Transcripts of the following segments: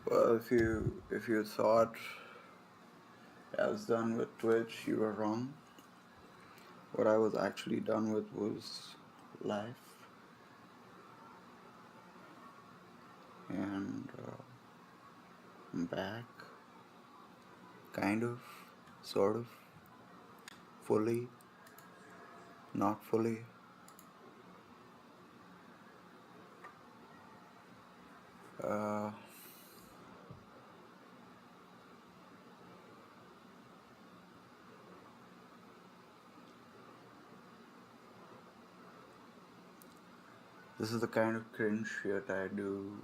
Well, if you thought I was done with Twitch, you were wrong. What I was actually done with was life, and I'm back, kind of, sort of, fully, not fully. Uh, this is the kind of cringe shit I do.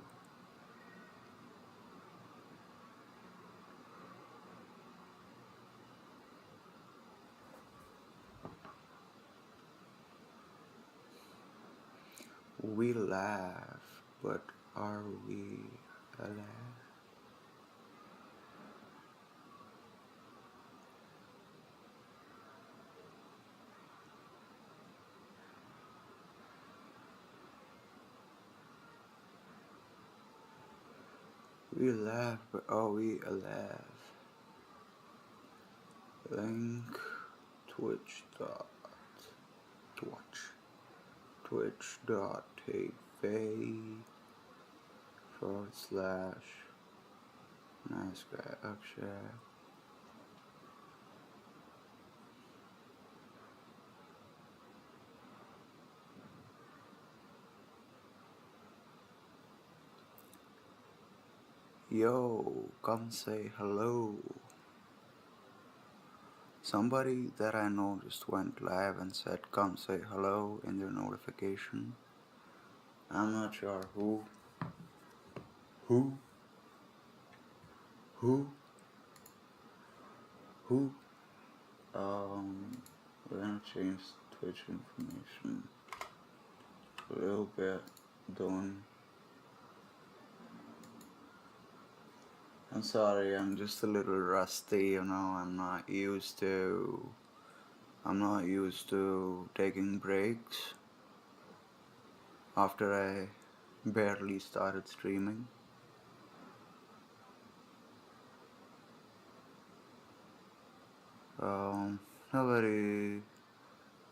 We laugh, but are we alive? We laugh, but are we alive? Link twitch dot twitch.tv/nice guy Akshay. Yo, come say hello. Somebody that I know just went live and said come say hello in their notification. I'm not sure who. Who? We're gonna change Twitch information a little bit. I'm sorry, I'm just a little rusty, I'm not used to taking breaks after I barely started streaming.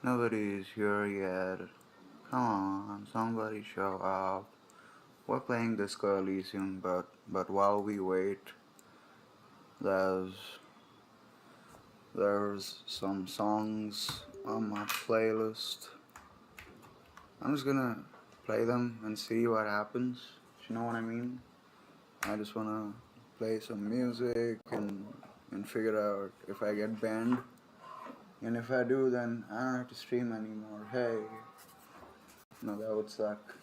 Nobody is here yet. Come on, somebody show up. We're playing Disco Elysium, but while we wait, there's some songs on my playlist. I'm just gonna play them and see what happens. You know what I mean? I just wanna play some music and figure out if I get banned. And if I do, then I don't have to stream anymore. Hey. No, that would suck.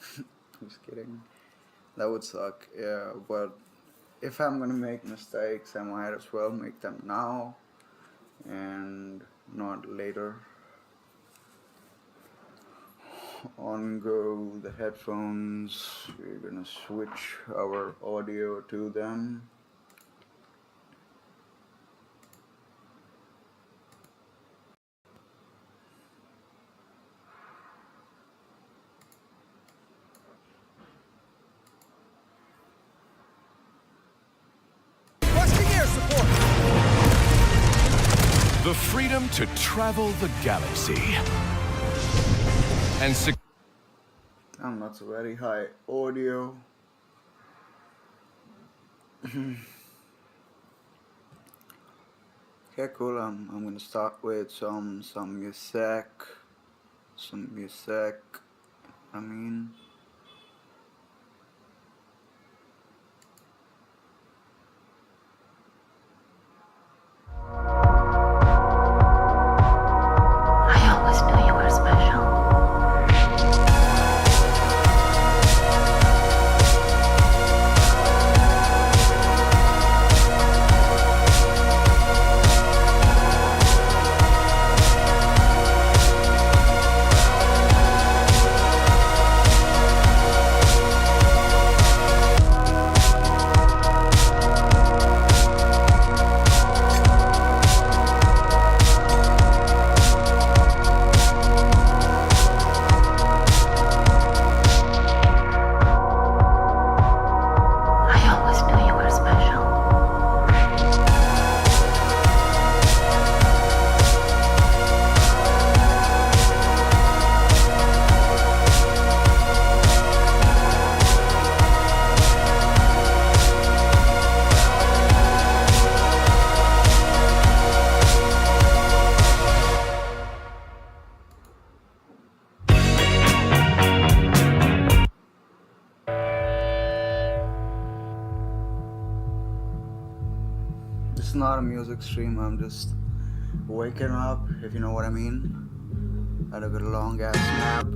Just kidding. That would suck, yeah, but if I'm gonna make mistakes, I might as well make them now and not later. On go the headphones, we're gonna switch our audio to them. The freedom to travel the galaxy and That's a very high audio. Okay, cool. I'm gonna start with some music. I always knew you were special. is not a music stream. I'm just waking up, if you know what I mean. I had a good long ass nap.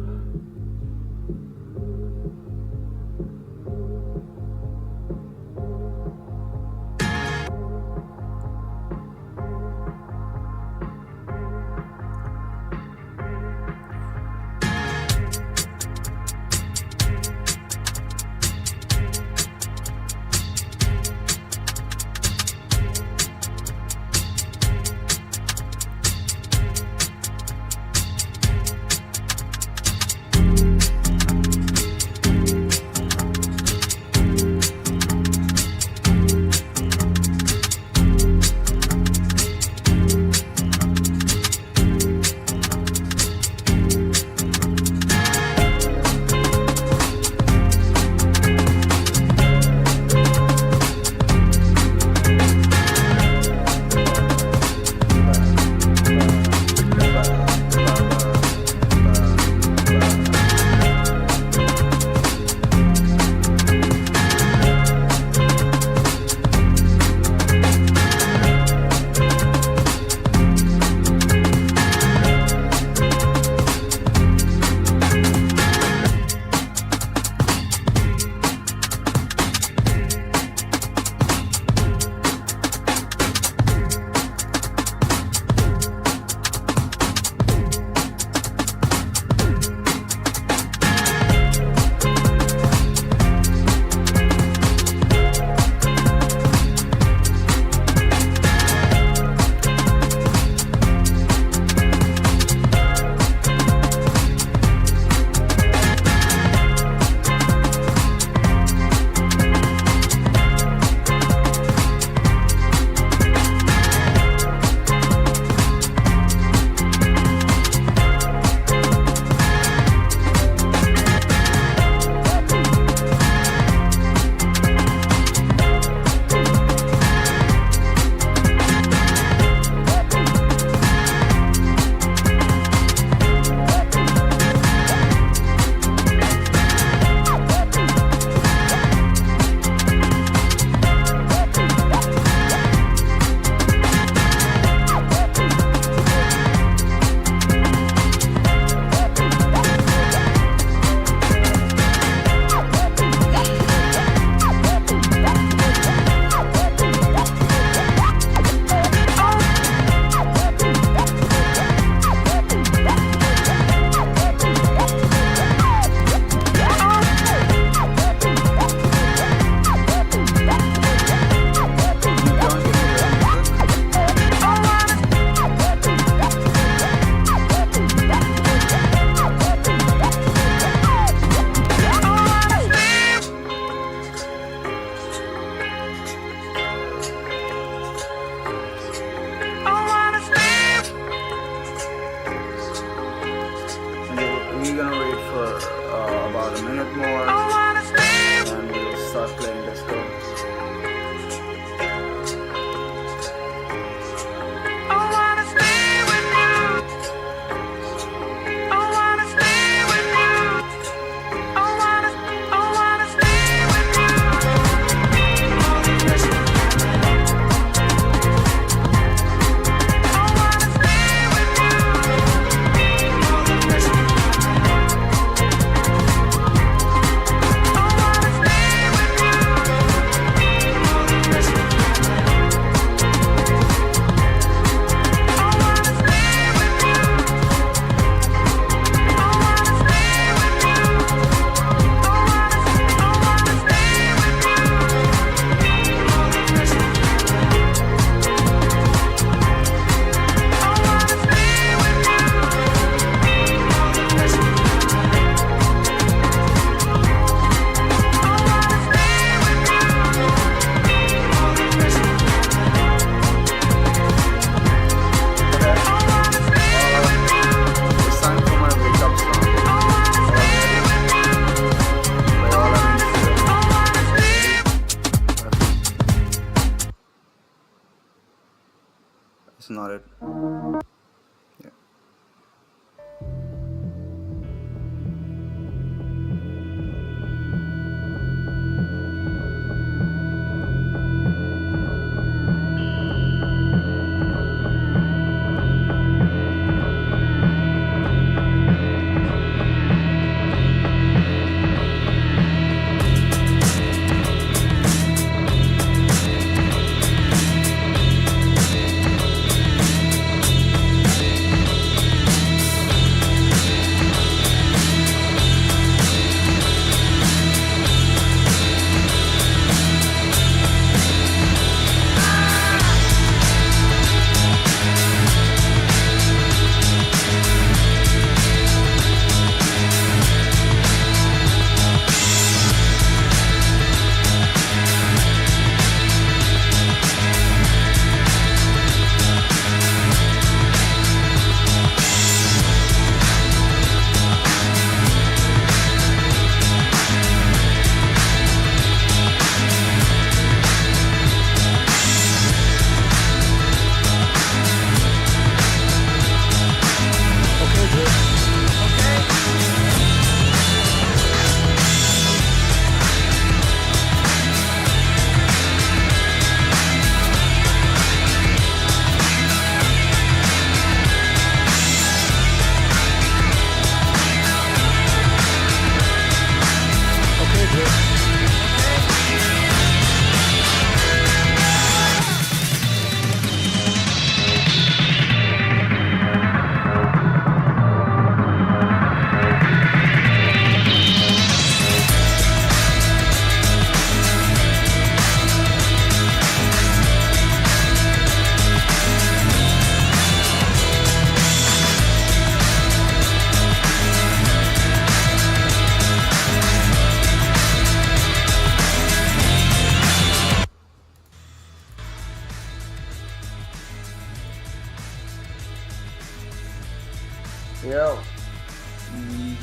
Yo,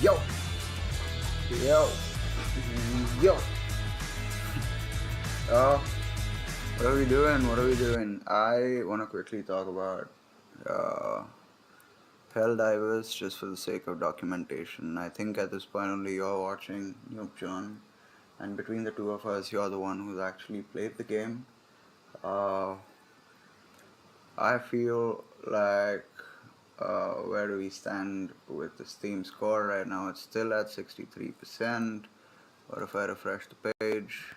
yo, yo, yo. What are we doing? What are we doing? I want to quickly talk about Helldivers just for the sake of documentation. I think at this point only you're watching, Noob John, and between the two of us, you're the one who's actually played the game. I feel like where do we stand with the Steam score right now? It's still at 63%. What if I refresh the page?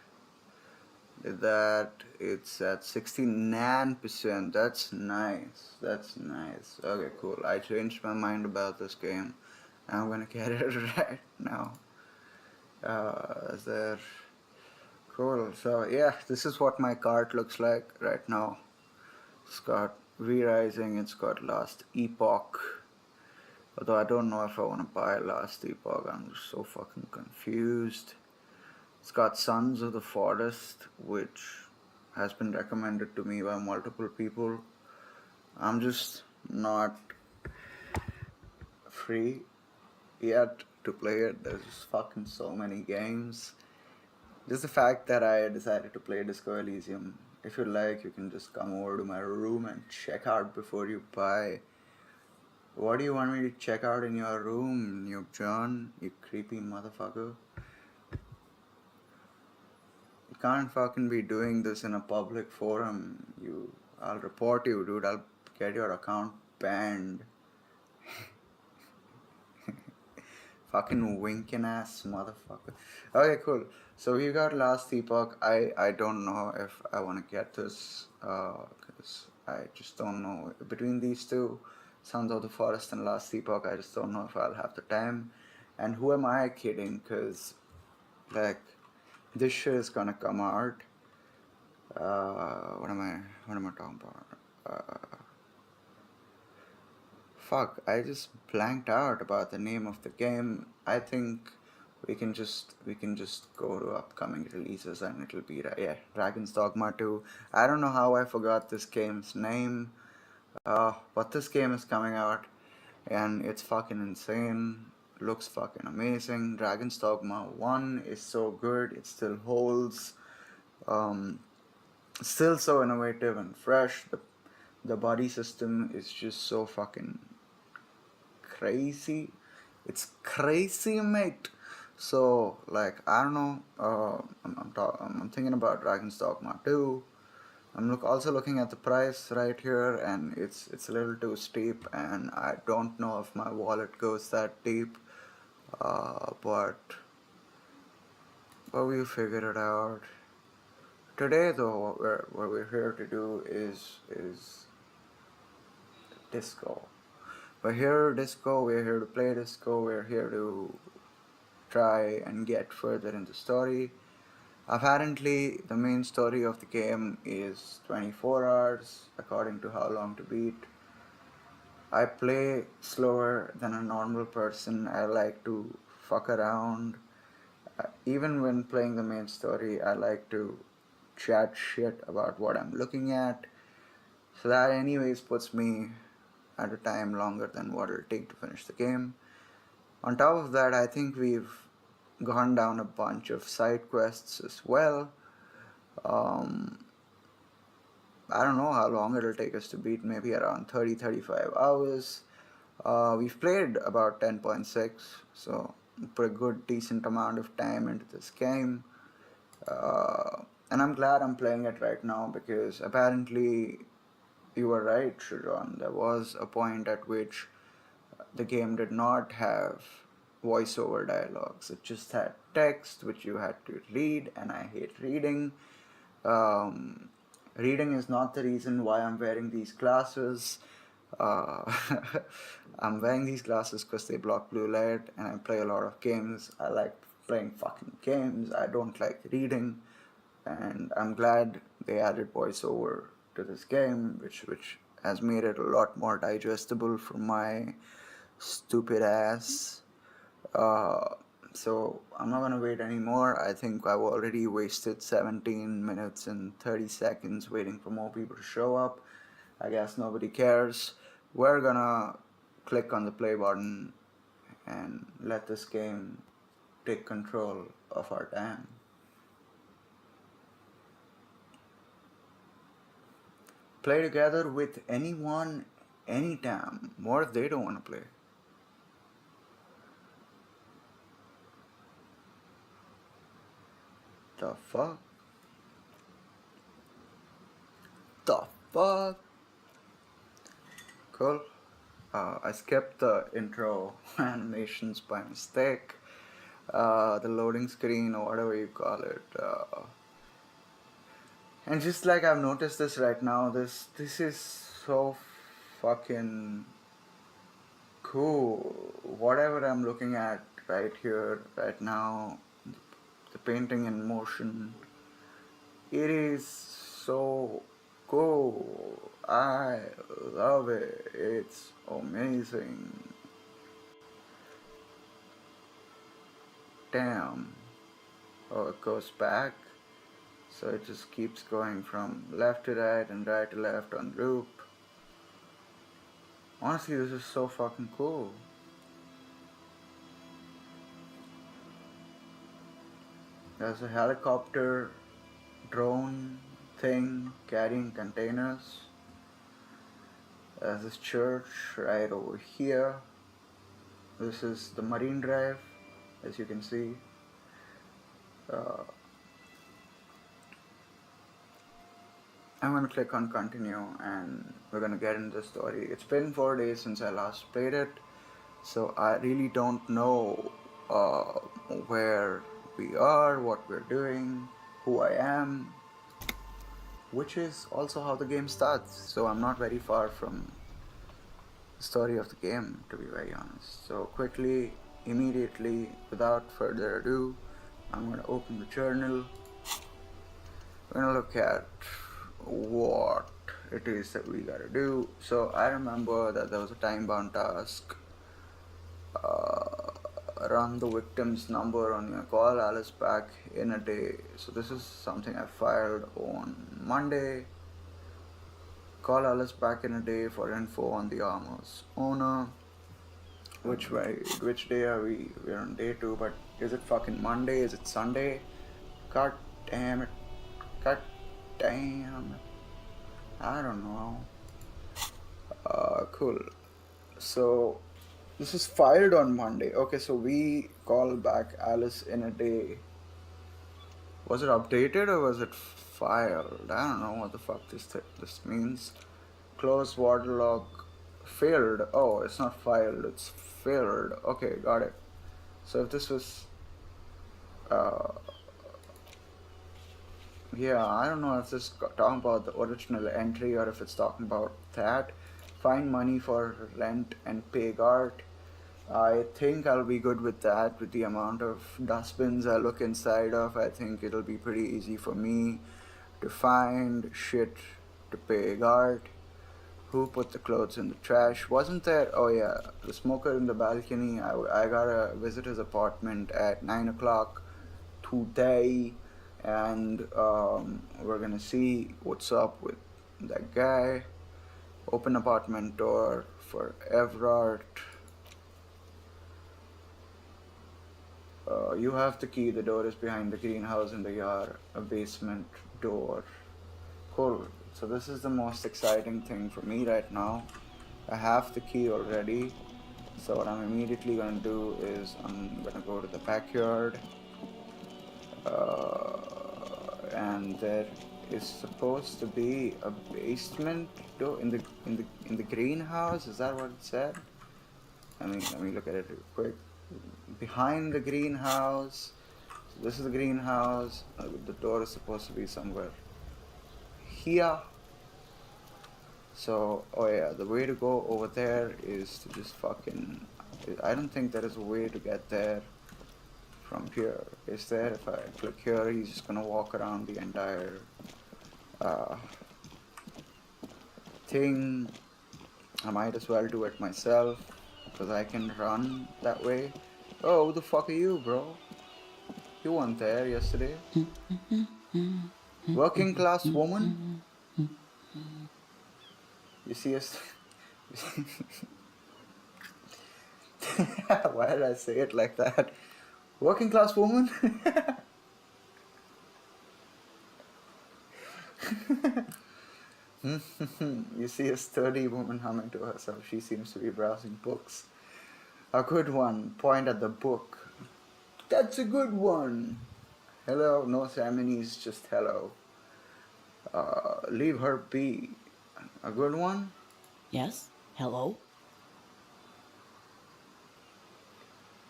Did that? It's at 69%. That's nice. That's nice. Okay, cool. I changed my mind about this game. I'm gonna get it right now. Is there? Cool. So yeah, this is what my cart looks like right now. It's got V-Rising, it's got Last Epoch. Although I don't know if I want to buy Last Epoch, I'm just so fucking confused. It's got Sons of the Forest, which has been recommended to me by multiple people. I'm just not free yet to play it. There's just fucking so many games. Just the fact that I decided to play Disco Elysium. If you like, you can just come over to my room and check out before you buy. What do you want me to check out in your room, Noob John? You creepy motherfucker. You can't fucking be doing this in a public forum. I'll report you, dude. I'll get your account banned. Fucking winking ass motherfucker. Okay, cool. So we got Last Epoch. I don't know if I want to get this because I just don't know. Between these two, Sons of the Forest and Last Epoch, I just don't know if I'll have the time. And who am I kidding? Because like this shit is gonna come out. What am I talking about? Fuck, I just blanked out about the name of the game. I think we can just go to upcoming releases and it'll be Dragon's Dogma 2. I don't know how I forgot this game's name, but this game is coming out and it's fucking insane. Looks fucking amazing. Dragon's Dogma 1 is so good, it still holds. Still so innovative and fresh. The body system is just so fucking crazy. It's crazy, mate. So like I don't know. I'm thinking about Dragon's Dogma 2. I'm also looking at the price right here, and it's a little too steep, and I don't know if my wallet goes that deep. But we'll figure it out. Today, though, what we're here to do is disco. We're here to play disco, we're here to try and get further in the story. Apparently, the main story of the game is 24 hours, according to How Long to Beat. I play slower than a normal person. I like to fuck around. Even when playing the main story, I like to chat shit about what I'm looking at. So that anyways puts me at a time longer than what it'll take to finish the game. On top of that, I think we've gone down a bunch of side quests as well. I don't know how long it'll take us to beat, maybe around 30-35 hours. We've played about 10.6, so put a good decent amount of time into this game. And I'm glad I'm playing it right now because apparently you were right, Shrijan. There was a point at which the game did not have voiceover dialogues. It just had text which you had to read, and I hate reading. Um, Reading is not the reason why I'm wearing these glasses. Uh, I'm wearing these glasses because they block blue light, and I play a lot of games. I like playing fucking games. I don't like reading, and I'm glad they added voiceover to this game, which has made it a lot more digestible for my stupid ass. Uh, so I'm not gonna wait anymore. I think I've already wasted 17 minutes and 30 seconds waiting for more people to show up. I guess nobody cares. We're gonna click on the play button and let this game take control of our time. Play together with anyone, anytime. What if they don't want to play? The fuck? The fuck? Cool. I skipped the intro animations by mistake. The loading screen or whatever you call it. And just like I've noticed this right now, this is so fucking cool. Whatever I'm looking at right here, right now, the painting in motion, it is so cool. I love it. It's amazing. Damn. Oh, it goes back. So it just keeps going from left to right and right to left on loop. Honestly, this is so fucking cool. There's a helicopter drone thing carrying containers. There's this church right over here. This is the Marine Drive, as you can see. I'm gonna click on continue and we're gonna get into the story. It's been 4 days since I last played it, so I really don't know where we are, what we're doing, who I am, which is also how the game starts. So I'm not very far from the story of the game, to be very honest. So quickly, immediately, without further ado, I'm gonna open the journal. We're gonna look at what it is that we gotta do. So I remember that there was a time-bound task. Run the victim's number on your call Alice back in a day. So this is something I filed on Monday. Call Alice back in a day for info on the armor's owner. Which day are we? We're on day 2, but is it fucking Monday? Is it Sunday? God damn it. God damn it. I don't know. Cool. So this is filed on Monday. Okay, so we call back Alice in a day. Was it updated or was it filed? I don't know what the fuck this means. Close waterlock failed. Oh, it's not filed, it's failed. Okay, got it. So if this was yeah, I don't know if this is talking about the original entry or if it's talking about that. Find money for rent and pay guard. I think I'll be good with that. With the amount of dustbins I look inside of, I think it'll be pretty easy for me to find shit to pay guard. Who put the clothes in the trash? Wasn't there? Oh yeah, the smoker in the balcony. I gotta visit his apartment at 9 o'clock today, and we're gonna see what's up with that guy. Open apartment door for Everard. You have the key. The door is behind the greenhouse in the yard. A basement door. Cool. So this is the most exciting thing for me right now. I have the key already. So what I'm immediately gonna do is I'm gonna go to the backyard. And there is supposed to be a basement door in the greenhouse. Is that what it said? Let me look at it real quick. behind the greenhouse. So this is the greenhouse. The door is supposed to be somewhere here. So, oh yeah, the way to go over there is to just fucking... I don't think there is a way to get there from here. Is there? If I click here, he's just gonna walk around the entire thing. I might as well do it myself, because I can run that way. Oh, who the fuck are you, bro? You weren't there yesterday. Working class woman? You see us... Why did I say it like that? Working class woman? You see a sturdy woman humming to herself. She seems to be browsing books. A good one. Point at the book. That's a good one. Hello. No ceremonies, just hello. Leave her be. A good one? Yes? Hello?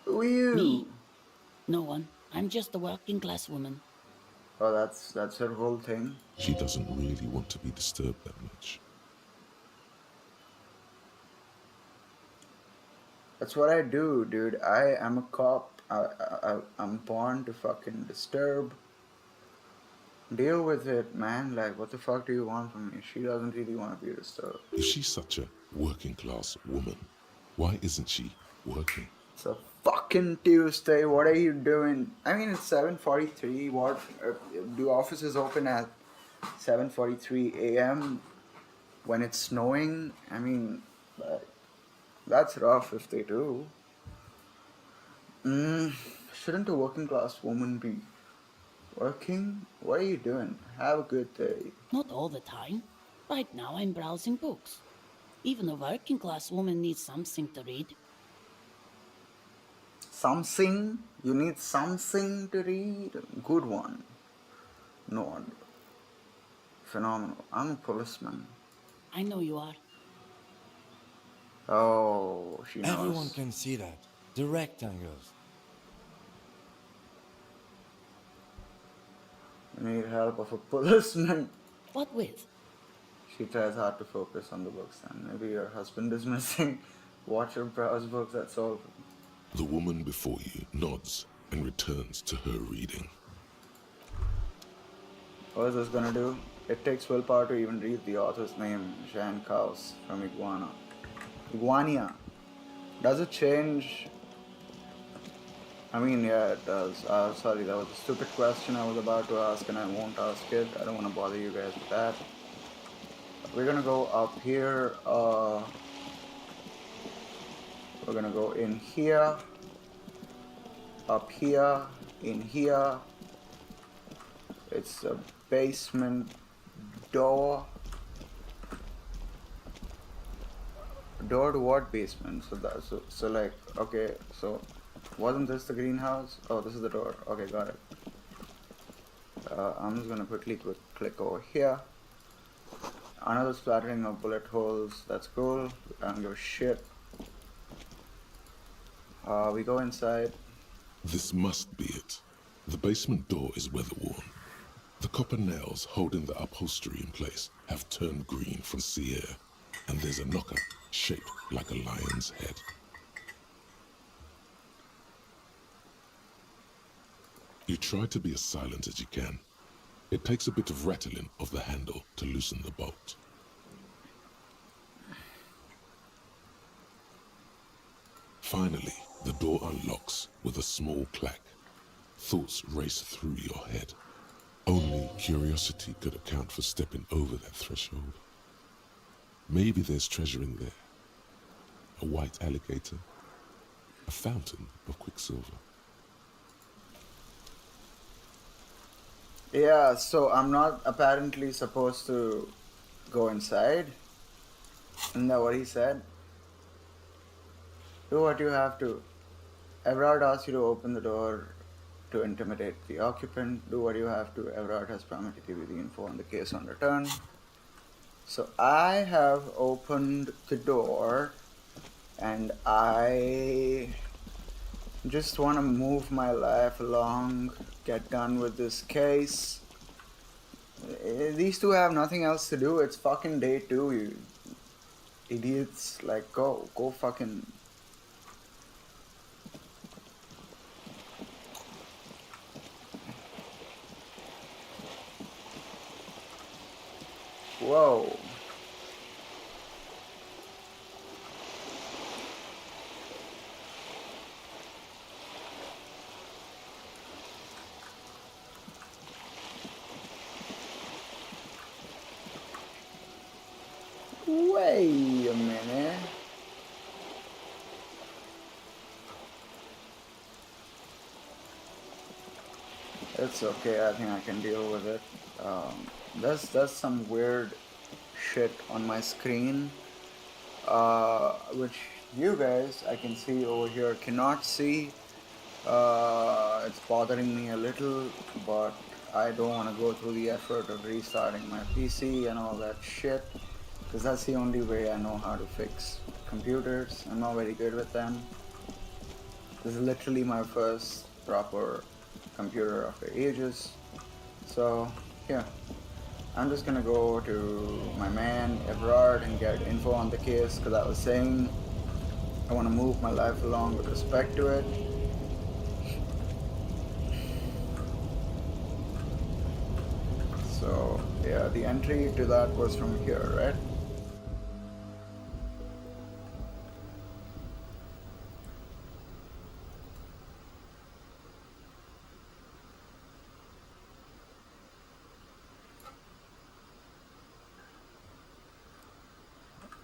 Who are you? Me? No one. I'm just a working class woman. Oh, that's her whole thing. She doesn't really want to be disturbed that much. That's what I do, dude. I am a cop. I'm born to fucking disturb. Deal with it, man. Like, what the fuck do you want from me? She doesn't really want to be disturbed. If she's such a working class woman, why isn't she working? It's a fucking Tuesday. What are you doing? I mean, it's 7:43. What do offices open at 7:43 a.m. when it's snowing? I mean, that's rough if they do. Shouldn't a working class woman be working? What are you doing? Have a good day. Not all the time. Right now I'm browsing books. Even a working class woman needs something to read. Something? You need something to read? Good one. No wonder. Phenomenal. I'm a policeman. I know you are. Oh, she knows. Everyone can see that. The rectangles. You need help of a policeman. What with? She tries hard to focus on the books, and maybe your husband is missing. Watch her browse books, that's all. The woman before you nods and returns to her reading. What is this gonna do? It takes willpower to even read the author's name, Jean Kaus from Iguania. Does it change? I mean, yeah, it does. Sorry, that was a stupid question I was about to ask and I won't ask it. I don't want to bother you guys with that. We're gonna go up here. We're gonna go in here, up here, in here. It's a basement door. Door to what basement? So like, okay, so wasn't this the greenhouse? Oh, this is the door. Okay, got it. I'm just gonna quickly click over here. Another splattering of bullet holes. That's cool. I don't give a shit. We go inside. This must be it. The basement door is weather-worn. The copper nails holding the upholstery in place have turned green from sea air, and there's a knocker shaped like a lion's head. You try to be as silent as you can. It takes a bit of rattling of the handle to loosen the bolt. Finally, the door unlocks with a small clack. Thoughts race through your head. Only curiosity could account for stepping over that threshold. Maybe there's treasure in there. A white alligator. A fountain of quicksilver. Yeah, so I'm not apparently supposed to go inside. Isn't that what he said? Do what you have to. Everard asks you to open the door to intimidate the occupant. Do what you have to. Everard has promised to give you the info on the case on return. So I have opened the door and I Just want to move my life along, get done with this case. These two have nothing else to do. It's fucking day 2, you idiots. Like, go fucking. Whoa. Wait a minute. It's okay, I think I can deal with it. There's some weird shit on my screen, which you guys, I can see over here, cannot see. It's bothering me a little, but I don't want to go through the effort of restarting my PC and all that shit, because that's the only way I know how to fix computers. I'm not very good with them. This is literally my first proper computer after ages. So yeah, I'm just gonna go to my man Everard and get info on the case, because I was saying I want to move my life along with respect to it. So yeah, the entry to that was from here, right?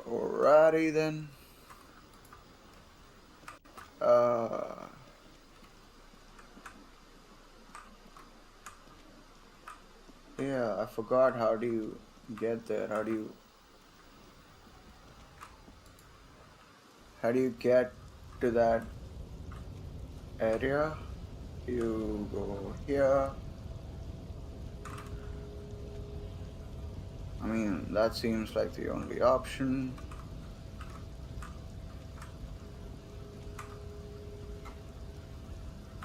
Alrighty then. Yeah, I forgot, how do you get there? How do you get to that area? You go here. I mean, that seems like the only option.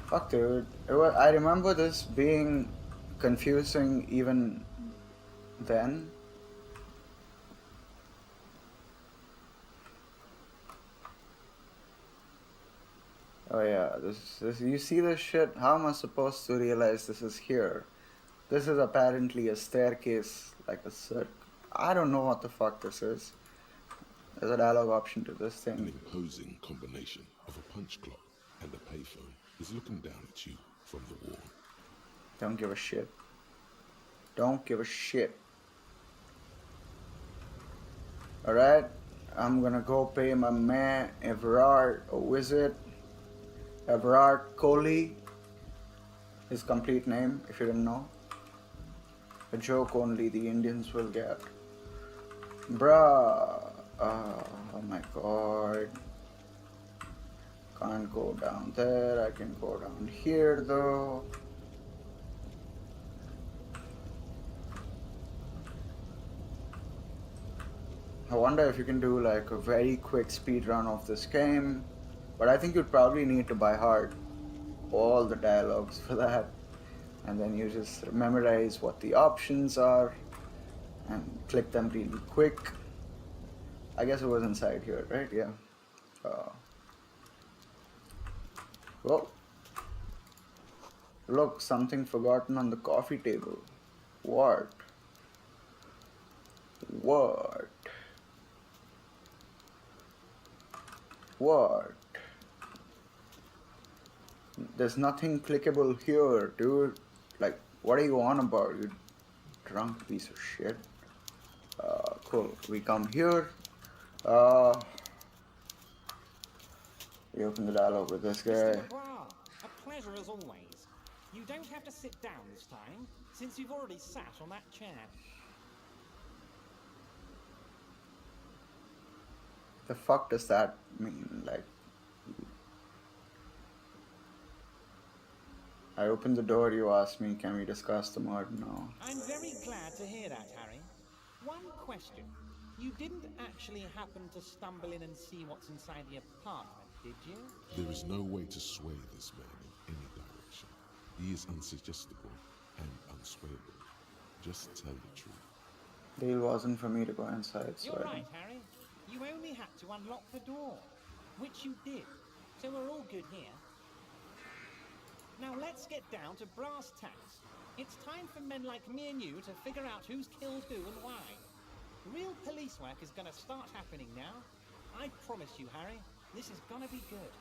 Fuck, dude. I remember this being confusing even then. Oh yeah, this you see this shit? How am I supposed to realize this is here? This is apparently a staircase, like a circle. I don't know what the fuck this is. There's a dialogue option to this An thing. imposing combination of a punch clock and a payphone is looking down at you from the wall. Don't give a shit. Don't give a shit. Alright, I'm gonna go pay my man Everard a visit. Everard Coley, his complete name, if you didn't know. A joke only the Indians will get. Bruh. Oh my god. Can't go down there. I can go down here though. I wonder if you can do like a very quick speed run of this game. But I think you'd probably need to by heart all the dialogues for that. And then you just memorize what the options are and click them really quick. I guess it was inside here, right? Yeah. Whoa. Look, something forgotten on the coffee table. What? What? What? There's nothing clickable here, dude. Like, what are you on about, you drunk piece of shit? Cool. We come here. We open the dialogue with this guy. Mr. McGrath, a pleasure as always. You don't have to sit down this time, since you've already sat on that chair. The fuck does that mean? Like, I opened the door, you asked me, can we discuss the murder? No. I'm very glad to hear that, Harry. One question. You didn't actually happen to stumble in and see what's inside the apartment, did you? There is no way to sway this man in any direction. He is unsuggestible and unswayable. Just tell the truth. Deal wasn't for me to go inside, so You're I right, Harry. You only had to unlock the door, which you did. So we're all good here. Now let's get down to brass tacks. It's time for men like me and you to figure out who's killed who and why. Real police work is gonna start happening now. I promise you, Harry, this is gonna be good.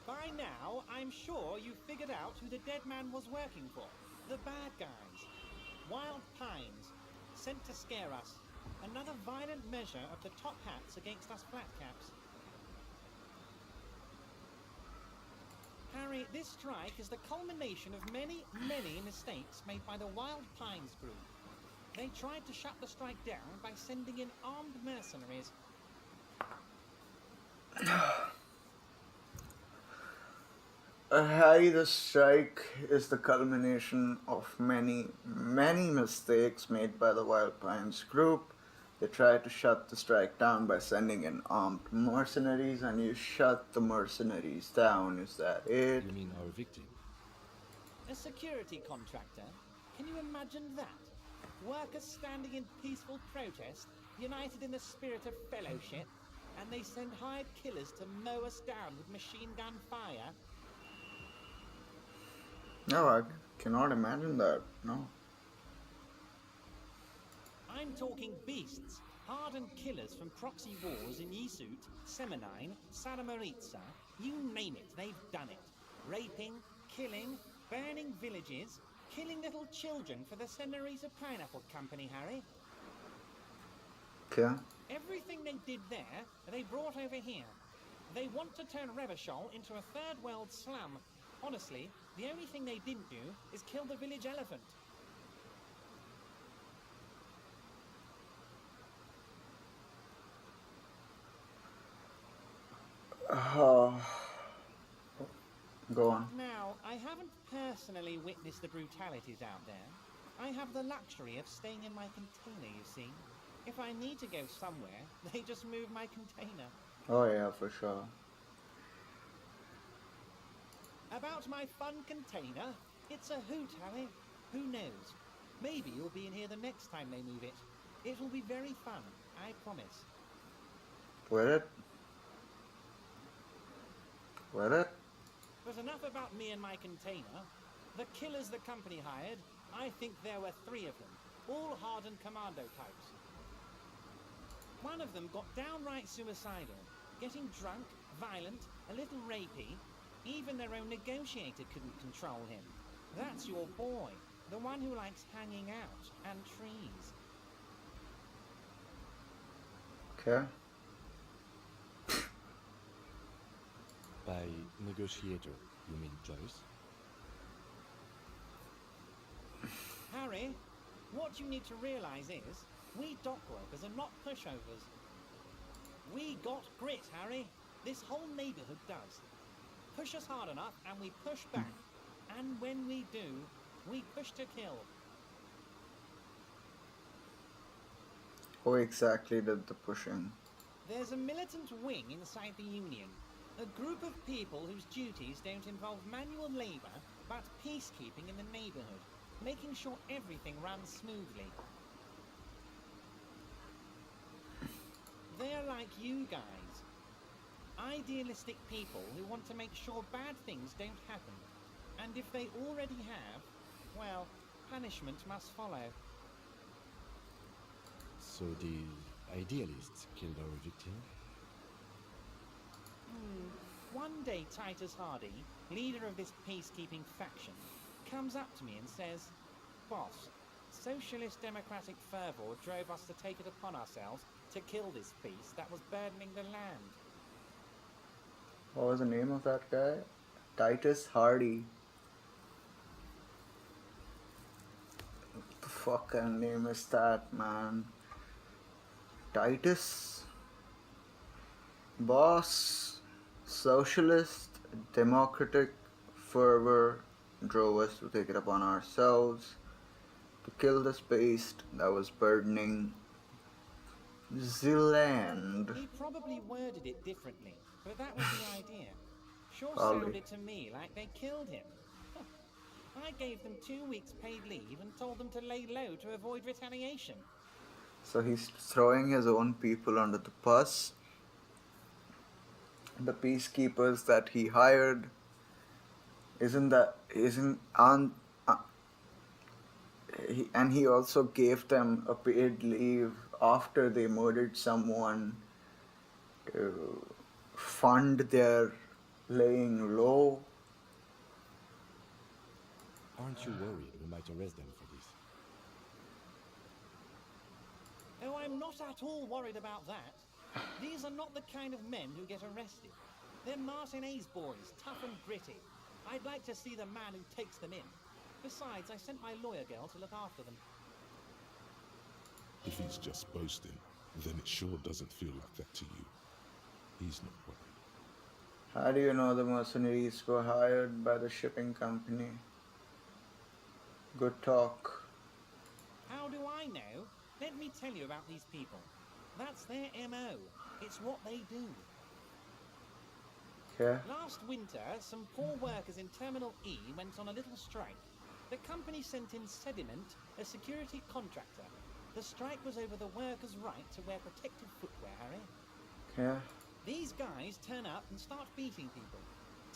By now, I'm sure you've figured out who the dead man was working for. The bad guys. Wild Pines. Sent to scare us. Another violent measure of the top hats against us flatcaps. Harry, this strike is the culmination of many, many mistakes made by the Wild Pines group. They tried to shut the strike down by sending in armed mercenaries. Harry, the strike is the culmination of many, many mistakes made by the Wild Pines group. They tried to shut the strike down by sending in armed mercenaries, and you shut the mercenaries down. Is that it? You mean our victim? A security contractor? Can you imagine that? Workers standing in peaceful protest, united in the spirit of fellowship, and they send hired killers to mow us down with machine gun fire? No, I cannot imagine that. No. I'm talking beasts, hardened killers from proxy wars in Yisut, Semenine, Salamoritsa, you name it, they've done it. Raping, killing, burning villages, killing little children for the Senorita Pineapple Company, Harry. Okay. Everything they did there, they brought over here. They want to turn Revachol into a third world slum. Honestly, the only thing they didn't do is kill the village elephant. Go on. Now, I haven't personally witnessed the brutalities out there. I have the luxury of staying in my container, you see. If I need to go somewhere, they just move my container. Oh yeah, for sure. About my fun container, it's a hoot, Harry. Who knows? Maybe you'll be in here the next time they move it. It will be very fun, I promise. Will it? Will it? But enough about me and my container. The killers the company hired, I think there were 3 of them, all hardened commando types. One of them got downright suicidal, getting drunk, violent, a little rapey. Even their own negotiator couldn't control him. That's your boy, the one who likes hanging out and trees. Okay. By negotiator, you mean Joyce? Harry, what you need to realize is, we dock workers are not pushovers. We got grit, Harry. This whole neighborhood does. Push us hard enough and we push back. And when we do, we push to kill. Who exactly did the pushing? There's a militant wing inside the Union. A group of people whose duties don't involve manual labor, but peacekeeping in the neighborhood, making sure everything runs smoothly. They're like you guys. Idealistic people who want to make sure bad things don't happen. And if they already have, well, punishment must follow. So the idealists killed our victim? One day Titus Hardy, leader of this peacekeeping faction, comes up to me and says, "Boss, socialist democratic fervor drove us to take it upon ourselves to kill this beast that was burdening the land." What was the name of that guy? Titus Hardy. What the fuck kind of name is that, man? Titus? Boss, socialist, democratic fervor drove us to take it upon ourselves to kill this beast that was burdening the land. He probably worded it differently. But that was the idea. Sure Probably. sounded to me like they killed him. I gave them 2 weeks paid leave and told them to lay low to avoid retaliation. So he's throwing his own people under the bus. The peacekeepers that he hired, and he also gave them a paid leave after they murdered someone to fund their laying low. Aren't you worried we might arrest them for this? Oh, I'm not at all worried about that. These are not the kind of men who get arrested. They're Martinez boys, tough and gritty. I'd like to see the man who takes them in. Besides, I sent my lawyer girl to look after them. If he's just boasting, then it sure doesn't feel like that to you. He's not worried. How do you know the mercenaries were hired by the shipping company? Good talk. How do I know? Let me tell you about these people. That's their MO. It's what they do. Okay. Last winter, some poor workers in Terminal E went on a little strike. The company sent in Sediment, a security contractor. The strike was over the workers' right to wear protective footwear, Harry. Okay. These guys turn up and start beating people.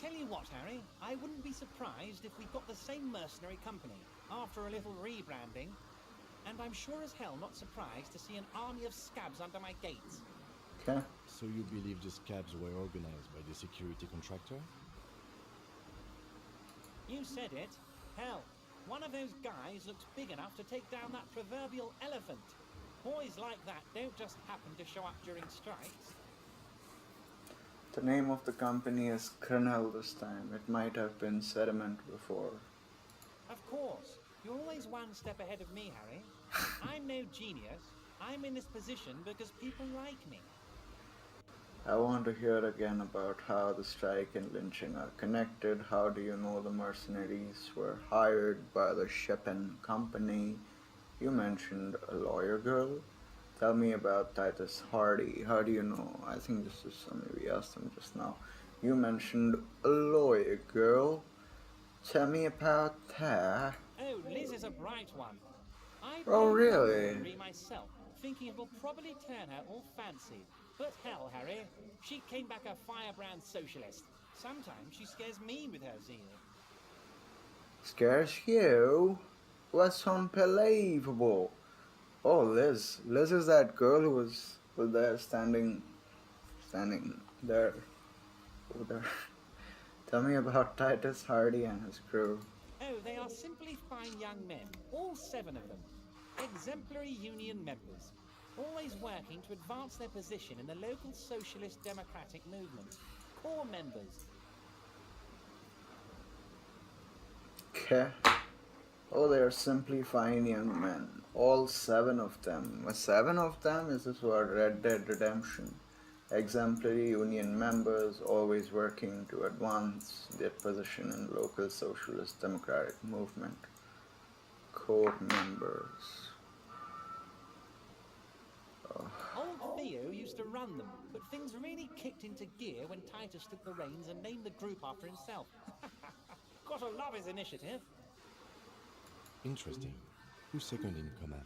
Tell you what, Harry, I wouldn't be surprised if we got the same mercenary company after a little rebranding. And I'm sure as hell not surprised to see an army of scabs under my gates. Okay. So you believe the scabs were organized by the security contractor? You said it. Hell, one of those guys looks big enough to take down that proverbial elephant. Boys like that don't just happen to show up during strikes. The name of the company is Grinnell this time. It might have been Sediment before. Of course. You're always one step ahead of me, Harry. I'm no genius. I'm in this position because people like me. I want to hear again about how the strike and lynching are connected. How do you know the mercenaries were hired by the shipping company? You mentioned a lawyer girl. Tell me about Titus Hardy. How do you know? I think this is something we asked him just now. You mentioned a lawyer girl. Tell me about that. Oh, Liz is a bright one. I Oh, played one really? theory myself, thinking it will probably turn her all fancy. But hell, Harry, she came back a firebrand socialist. Sometimes she scares me with her zeal. Scares you? What's unbelievable? Oh, Liz. Liz is that girl who was there standing there, over there. Tell me about Titus Hardy and his crew. Oh, they are simply fine young men, all 7 of them. Exemplary union members, always working to advance their position in the local socialist democratic movement. Core members. Okay. Oh, they are simply fine young men. All 7 of them. 7 of them? Is this what Red Dead Redemption? Exemplary union members, always working to advance their position in local socialist democratic movement. Core members. Old Theo used to run them, but things really kicked into gear when Titus took the reins and named the group after himself. Gotta love his initiative. Interesting. Who's second in command?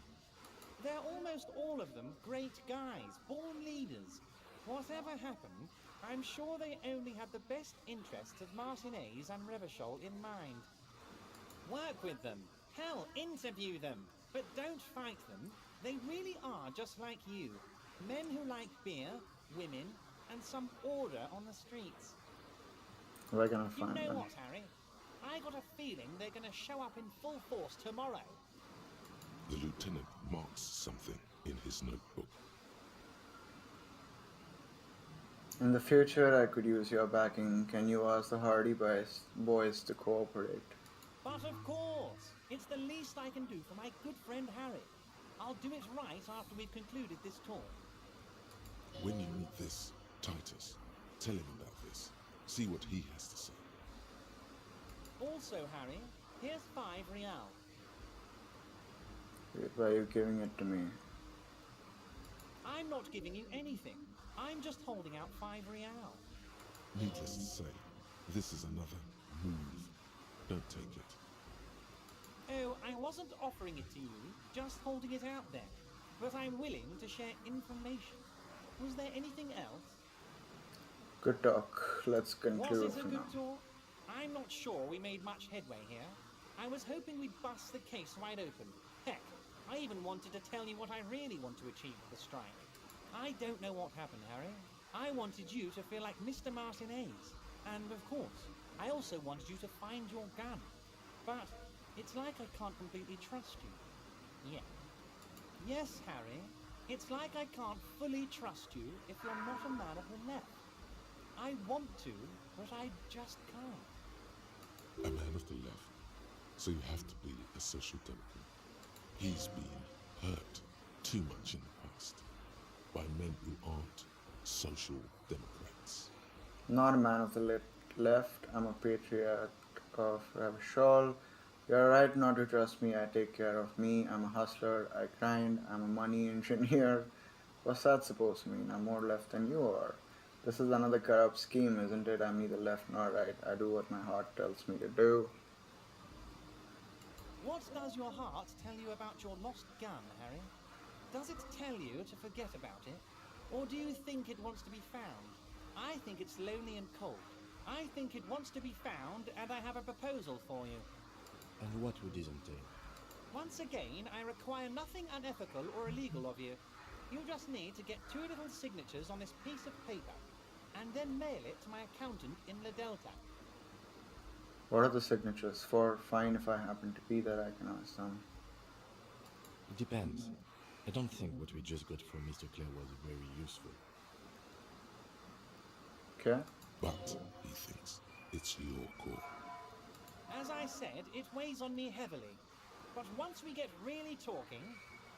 They're almost all of them great guys, born leaders. Whatever happened, I'm sure they only had the best interests of Martinez and Revachol in mind. Work with them. Hell, interview them. But don't fight them. They really are just like you. Men who like beer, women, and some order on the streets. We're gonna You find know them. what, Harry? I got a feeling they're gonna show up in full force tomorrow. The lieutenant marks something in his notebook. In the future, I could use your backing. Can you ask the Hardy boys to cooperate? But of course, it's the least I can do for my good friend Harry. I'll do it right after we've concluded this talk. When you meet this Titus, tell him about this. See what he has to say. Also, Harry, here's 5 real. Why are you giving it to me? I'm not giving you anything. I'm just holding out 5 real. Needless to say, this is another move. Don't take it. Oh, I wasn't offering it to you, just holding it out there. But I'm willing to share information. Was there anything else? Good talk. Let's Was conclude it a for good now. talk? I'm not sure we made much headway here. I was hoping we'd bust the case wide open. Heck, I even wanted to tell you what I really want to achieve with the strike. I don't know what happened, Harry. I wanted you to feel like Mr. Martinez. And of course, I also wanted you to find your gun. But it's like I can't completely trust you. Yeah. Yes, Harry. It's like I can't fully trust you if you're not a man of the left. I want to, but I just can't. A man of the left. So you have to be a social democrat. He's been hurt too much in the past by men who aren't social democrats. Not a man of the left. I'm a patriot of Ravishol. You're right not to trust me. I take care of me. I'm a hustler. I grind. I'm a money engineer. What's that supposed to mean? I'm more left than you are. This is another corrupt scheme, isn't it? I'm neither left nor right. I do what my heart tells me to do. What does your heart tell you about your lost gun, Harry? Does it tell you to forget about it? Or do you think it wants to be found? I think it's lonely and cold. I think it wants to be found, and I have a proposal for you. And what would this entail? Once again, I require nothing unethical or illegal of you. You just need to get 2 little signatures on this piece of paper, and then mail it to my accountant in La Delta. What are the signatures for? Fine, if I happen to be there, I can ask them. It depends. I don't think what we just got from Mr. Clare was very useful. Okay? But he thinks it's your call. As I said, it weighs on me heavily. But once we get really talking,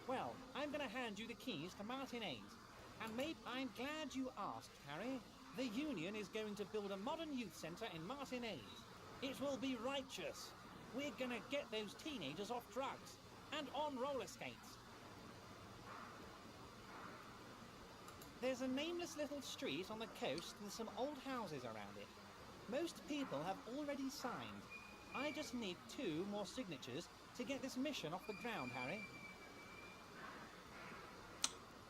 well, I'm going to hand you the keys to Martinez. And maybe I'm glad you asked, Harry. The Union is going to build a modern youth centre in Martinez. It will be righteous. We're going to get those teenagers off drugs and on roller skates. There's a nameless little street on the coast with some old houses around it. Most people have already signed. I just need 2 more signatures to get this mission off the ground, Harry.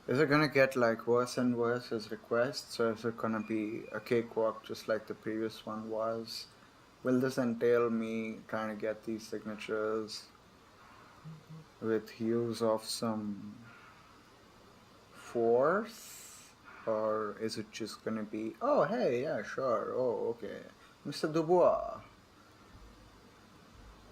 Is it gonna get like worse and worse as requests, or is it gonna be a cakewalk just like the previous one was? Will this entail me trying to get these signatures with use of some force? Or is it just gonna be, oh hey, yeah, sure, oh okay, Mr. Dubois,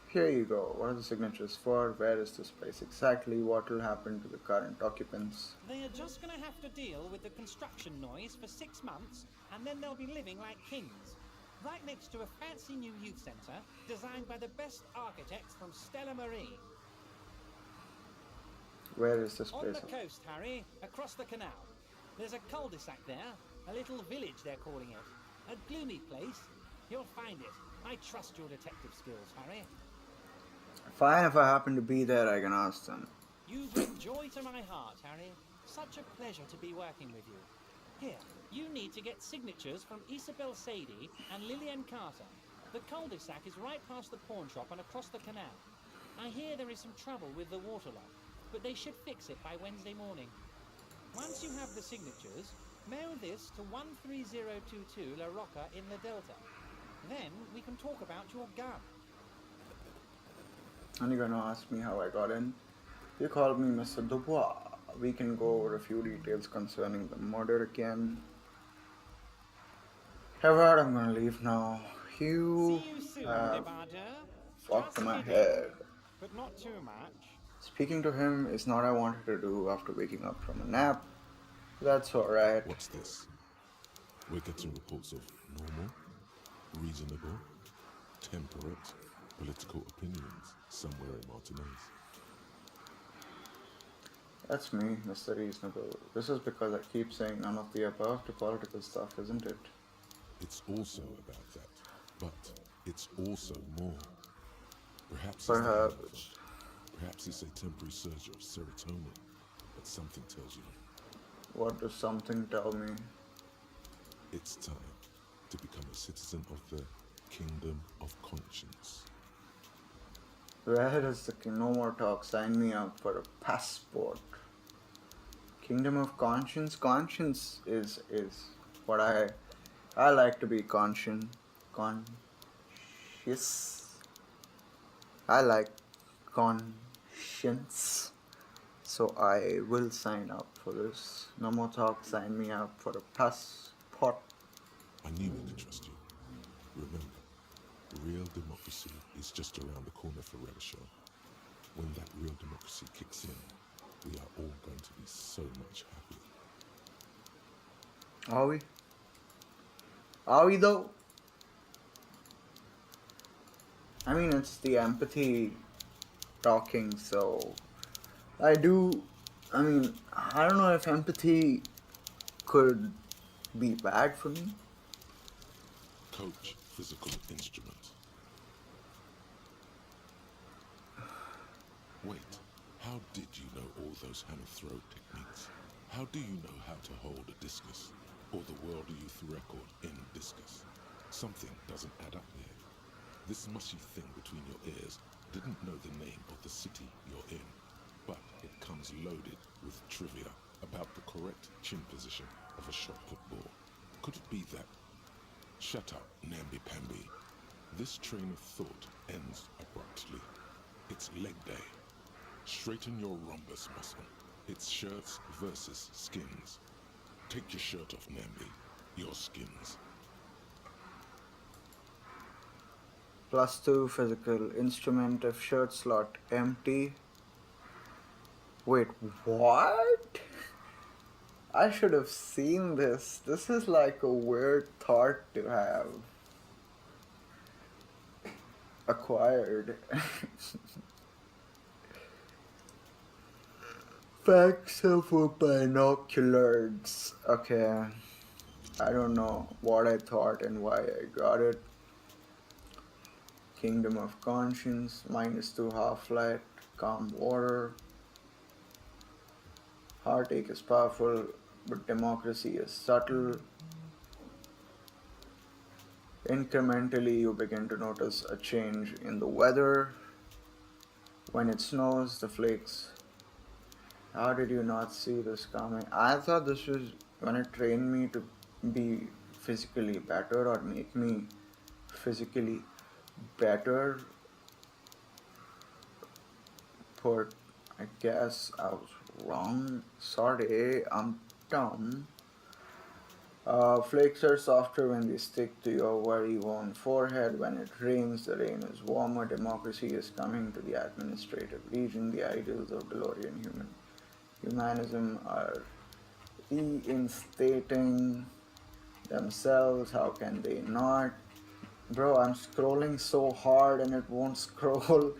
here you go. What are the signatures for? Where is this place exactly? What will happen to the current occupants? They are just going to have to deal with the construction noise for 6 months, and then they'll be living like kings. Right next to a fancy new youth centre, designed by the best architects from Stella Marie. Where is this On place? the coast, Harry, across the canal. There's a cul-de-sac there, a little village they're calling it. A gloomy place. You'll find it. I trust your detective skills, Harry. Fine, if I happen to be there, I can ask them. You bring joy to my heart, Harry. Such a pleasure to be working with you. Here, you need to get signatures from Isabel Sadie and Lillian Carter. The cul-de-sac is right past the pawn shop and across the canal. I hear there is some trouble with the water lock, but they should fix it by Wednesday morning. Once you have the signatures, mail this to 13022 La Rocca in La Delta. Then we can talk about your gun. And you're gonna ask me how I got in? You called me Mr. Dubois. We can go over a few details concerning the murder again. However, I'm gonna leave now. You See you soon, have Debardeur. fucked Just my kidding, head. but not too much. Speaking to him is not what I wanted to do after waking up from a nap. That's alright. What's this? We're getting reports of normal, reasonable, temperate political opinions somewhere in Martinez. That's me, Mr. Reasonable. This is because I keep saying none of the above to political stuff, isn't it? It's also about that, but it's also more. Perhaps it's a temporary surge of serotonin, but something tells you What does something tell me? it's time. to become a citizen of the Kingdom of Conscience. Where is the king? No more talk. Sign me up for a passport. Kingdom of Conscience. Conscience is what I like to be conscious. I like conscience. So I will sign up for this. No more talk. Sign me up for a passport. I knew we could trust you. Remember, real democracy is just around the corner for Rebishon. When that real democracy kicks in, we are all going to be so much happier. Are we? Are we though? I mean, it's the empathy talking, so I don't know if empathy could be bad for me. Coach physical instrument. Wait, how did you know all those hammer throw techniques? How do you know how to hold a discus, or the world youth record in discus? Something doesn't add up here. This mushy thing between your ears didn't know the name of the city you're in, but it comes loaded with trivia about the correct chin position of a shot put ball. Could it be that? Shut up, namby-pamby. This train of thought ends abruptly. It's leg day. Straighten your rhombus muscle. It's shirts versus skins. Take your shirt off, Namby. Your skins. +2 physical instrument if shirt slot empty. Wait, what? I should have seen this. This is like a weird thought to have acquired. Facts of binoculars. Okay. I don't know what I thought and why I got it. Kingdom of Conscience, -2 half-light, calm water. Heartache is powerful, but democracy is subtle. Incrementally, you begin to notice a change in the weather. When it snows, the flakes. How did you not see this coming? I thought this was gonna train me to be physically better or make me physically better. But I guess I was wrong. Sorry, I'm dumb. Flakes are softer when they stick to your very worn forehead. When it rains, the rain is warmer. Democracy is coming to the administrative region. The ideals of DeLorean humanism are reinstating themselves. How can they not? Bro, I'm scrolling so hard and it won't scroll.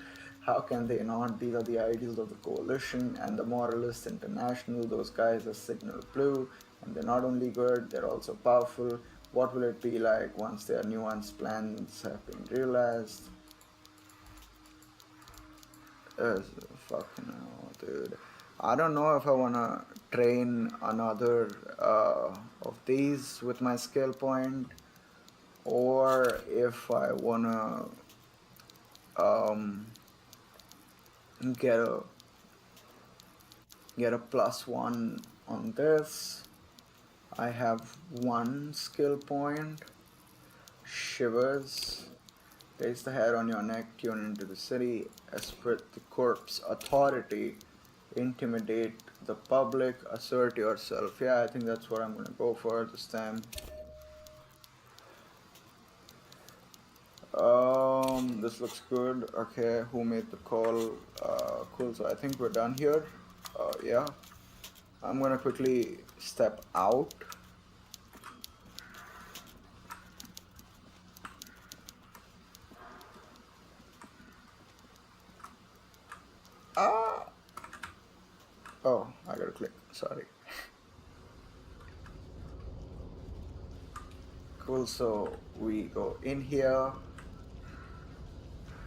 How can they not? These are the ideals of the coalition and the moralist international. Those guys are signal blue, and they're not only good, they're also powerful. What will it be like once their nuanced plans have been realized? Fucking hell, dude. I don't know if I wanna train another of these with my skill point, or if I wanna get a +1 on this. I have 1 skill point. Shivers. Raise the hair on your neck. Tune into the city. Esprit the corpse. Authority. Intimidate the public. Assert yourself. Yeah, I think that's what I'm gonna go for this time. This looks good. Okay, who made the call? Cool, so I think we're done here. Yeah. I'm gonna quickly step out. Oh, I gotta click. Sorry. Cool, so we go in here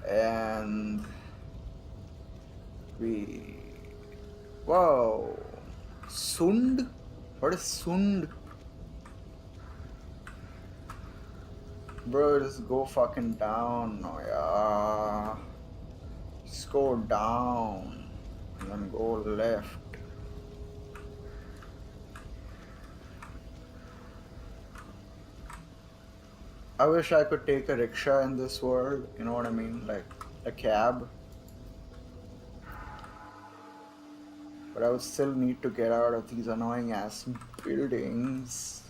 and we. Whoa! Sund? What is Sund? Bro, just go fucking down. No, yeah. Just go down. And then go left. I wish I could take a rickshaw in this world. You know what I mean? Like a cab. But I would still need to get out of these annoying ass buildings.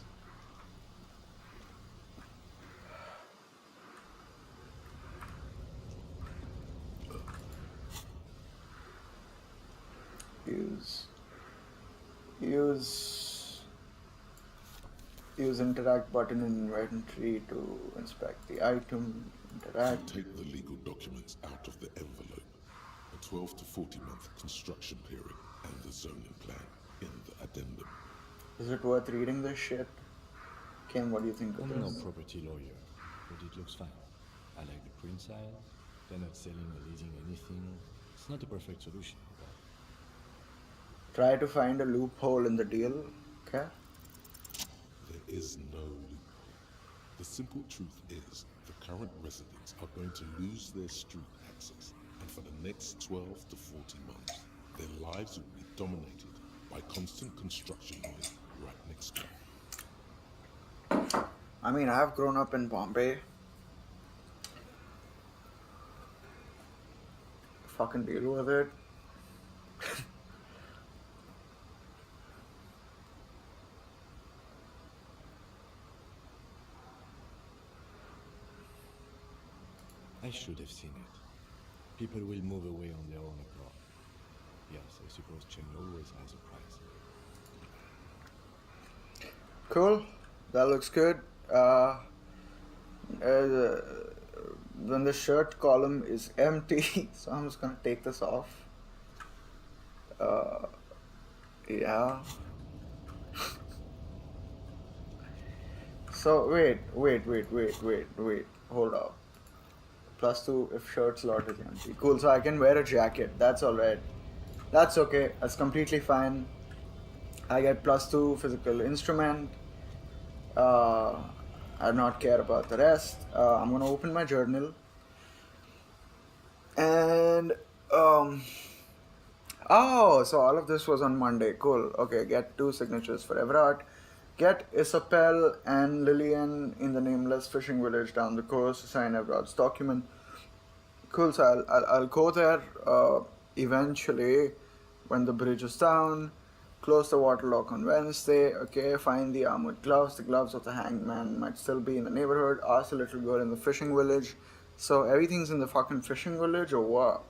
Use interact button in inventory to inspect the item. Interact. Take the legal documents out of the envelope. A 12 to 40 month construction period and the zoning plan in the addendum. Is it worth reading this shit? Kim, what do you think of I'm no this? property lawyer, but it looks fine. I like the print size. They're not selling or leasing anything. It's not a perfect solution, but Try to find a loophole in the deal. Okay? There is no loophole. The simple truth is the current residents are going to lose their street access, and for the next 12 to 40 months, their lives will be dominated by constant construction noise right next door. I mean, I've grown up in Bombay. Fucking deal with it. I should have seen it. People will move away on their own accord. Yes, I suppose change always has a price. Cool. That looks good. Then the shirt column is empty, so I'm just gonna take this off. Yeah. So wait. Hold up. +2 if shirt slot is empty. Cool. So I can wear a jacket. That's all right. That's okay. That's completely fine. I get +2 physical instrument. I do not care about the rest. I'm gonna open my journal. And oh, so all of this was on Monday. Cool. Okay, get 2 signatures for Everard. Get Isabel and Lillian in the nameless fishing village down the coast to sign Everard's document. Cool. So I'll go there eventually when the bridge is down. Close the water lock on Wednesday. Okay, find the armored gloves. The gloves of the hanged man might still be in the neighborhood. Ask the little girl in the fishing village. So everything's in the fucking fishing village or what?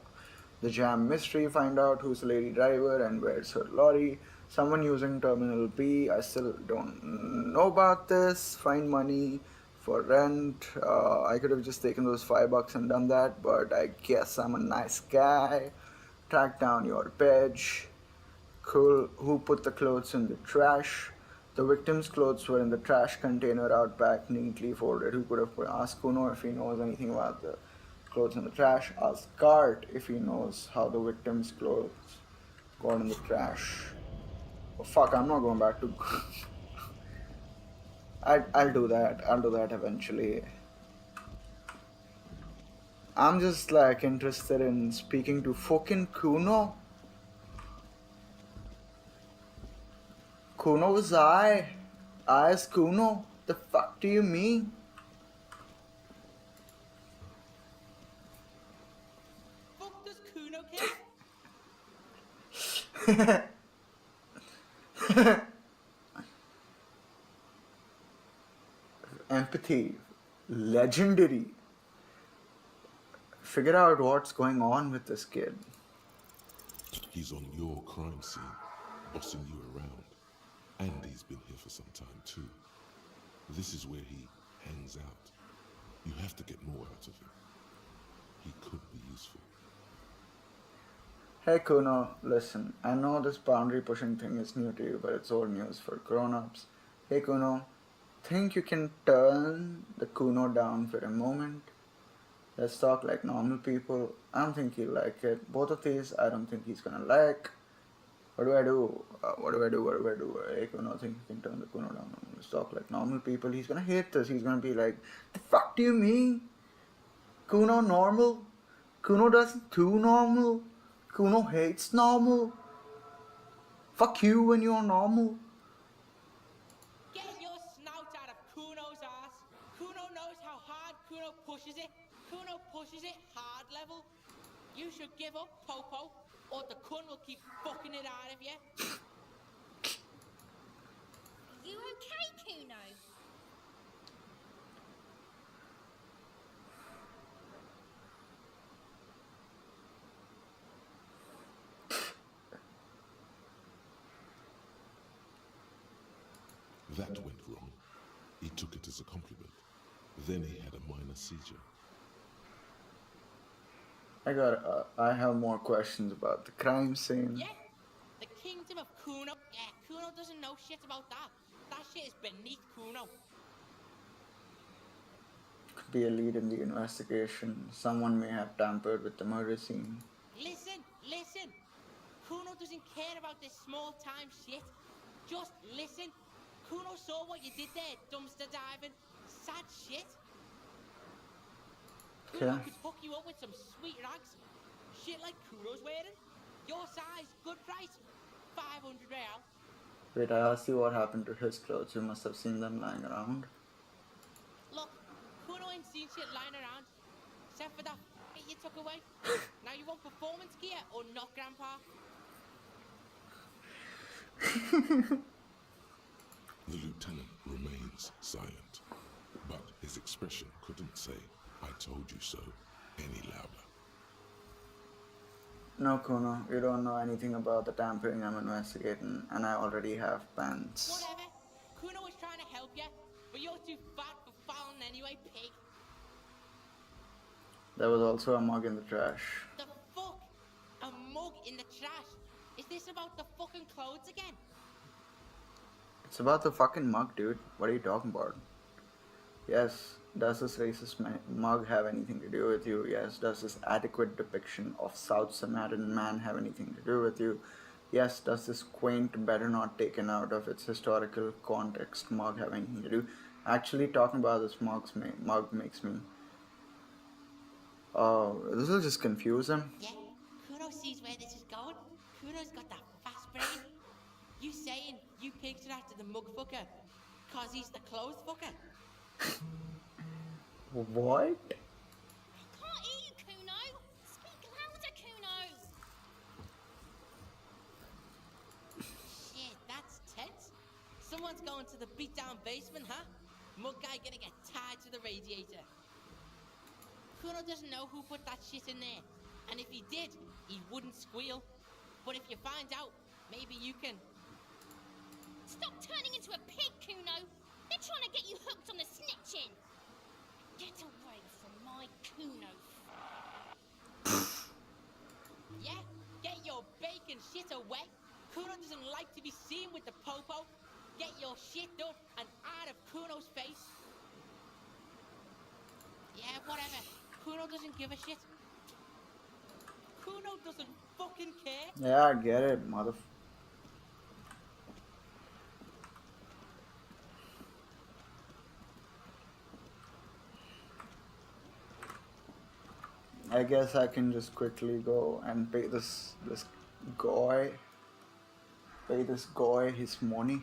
The jam mystery. Find out who's the lady driver and where's her lorry. Someone using Terminal B. I still don't know about this. Find money for rent. I could have just taken those $5 and done that, but I guess I'm a nice guy. Track down your badge. Cool. Who put the clothes in the trash? The victim's clothes were in the trash container out back, neatly folded. Who could have asked Kuno if he knows anything about the clothes in the trash? Ask Cart if he knows how the victim's clothes got in the trash. Oh, fuck, I'm not going back to. I'll do that. I'll do that eventually. I'm just like interested in speaking to fucking Kuno. Kuno was I. I is Kuno. The fuck do you mean? Fuck does Kuno care? Empathy. Legendary. Figure out what's going on with this kid. He's on your crime scene, bossing you around. And he's been here for some time too. This is where he hangs out. You have to get more out of him. He could be useful. Hey Kuno, listen, I know this boundary pushing thing is new to you, but it's old news for grown-ups. Hey Kuno, think you can turn the Kuno down for a moment? Let's talk like normal people. I don't think he'll like it. Both of these, I don't think he's gonna like. What do I do? What do I do? What do I do? Hey, Kuno, think you can turn the Kuno down. Let's talk like normal people. He's gonna hate this. He's gonna be like, the fuck do you mean? Kuno normal? Kuno doesn't do normal. Kuno hates normal. Fuck you when you're normal. Get your snout out of Kuno's ass. Kuno knows how hard Kuno pushes it. Kuno pushes it hard level. You should give up, Popo, or the Kun will keep fucking it out of you. You okay, Kuno? That went wrong. He took it as a compliment. Then he had a minor seizure. I have more questions about the crime scene. Yeah? The kingdom of Kuno? Yeah, Kuno doesn't know shit about that. That shit is beneath Kuno. Could be a lead in the investigation. Someone may have tampered with the murder scene. Listen. Kuno doesn't care about this small-time shit. Just listen. Kuno saw what you did there, dumpster diving. Sad shit. Kuno Okay. could hook you up with some sweet rags. Shit like Kuno's wearing. Your size, good price. 500 real. Wait, I asked you what happened to his clothes. You must have seen them lying around. Look, Kuno ain't seen shit lying around. Except for that you took away. Now you want performance gear or not, Grandpa? The lieutenant remains silent, but his expression couldn't say, "I told you so," any louder. No, Kuno, you don't know anything about the tampering I'm investigating, and I already have pants. Whatever. Kuno was trying to help you, but you're too fat for fouling anyway, pig. There was also a mug in the trash. The fuck? A mug in the trash? Is this about the fucking clothes again? It's about the fucking mug, dude. What are you talking about? Yes, does this racist mug have anything to do with you? Yes, does this adequate depiction of South Samaritan man have anything to do with you? Yes, does this quaint, better not taken out of its historical context mug have anything to do? Actually, talking about this mug makes me... Oh, this will just confuse him. Yeah, Kuno sees where this is going. Kuno's got that fast brain. You saying you pigs are after the mug fucker, cause he's the clothes fucker? What? Can't hear you, Kuno. Speak louder, Kuno. Shit, that's tense. Someone's going to the beat-down basement, huh? Mug guy gonna get tied to the radiator. Kuno doesn't know who put that shit in there. And if he did, he wouldn't squeal. But if you find out, maybe you can... Stop turning into a pig, Kuno. They're trying to get you hooked on the snitching. Get away from my Kuno. Yeah? Get your bacon shit away. Kuno doesn't like to be seen with the popo. Get your shit done and out of Kuno's face. Yeah, whatever. Kuno doesn't give a shit. Kuno doesn't fucking care. Yeah, I get it, mother... I guess I can just quickly go and pay this guy his money.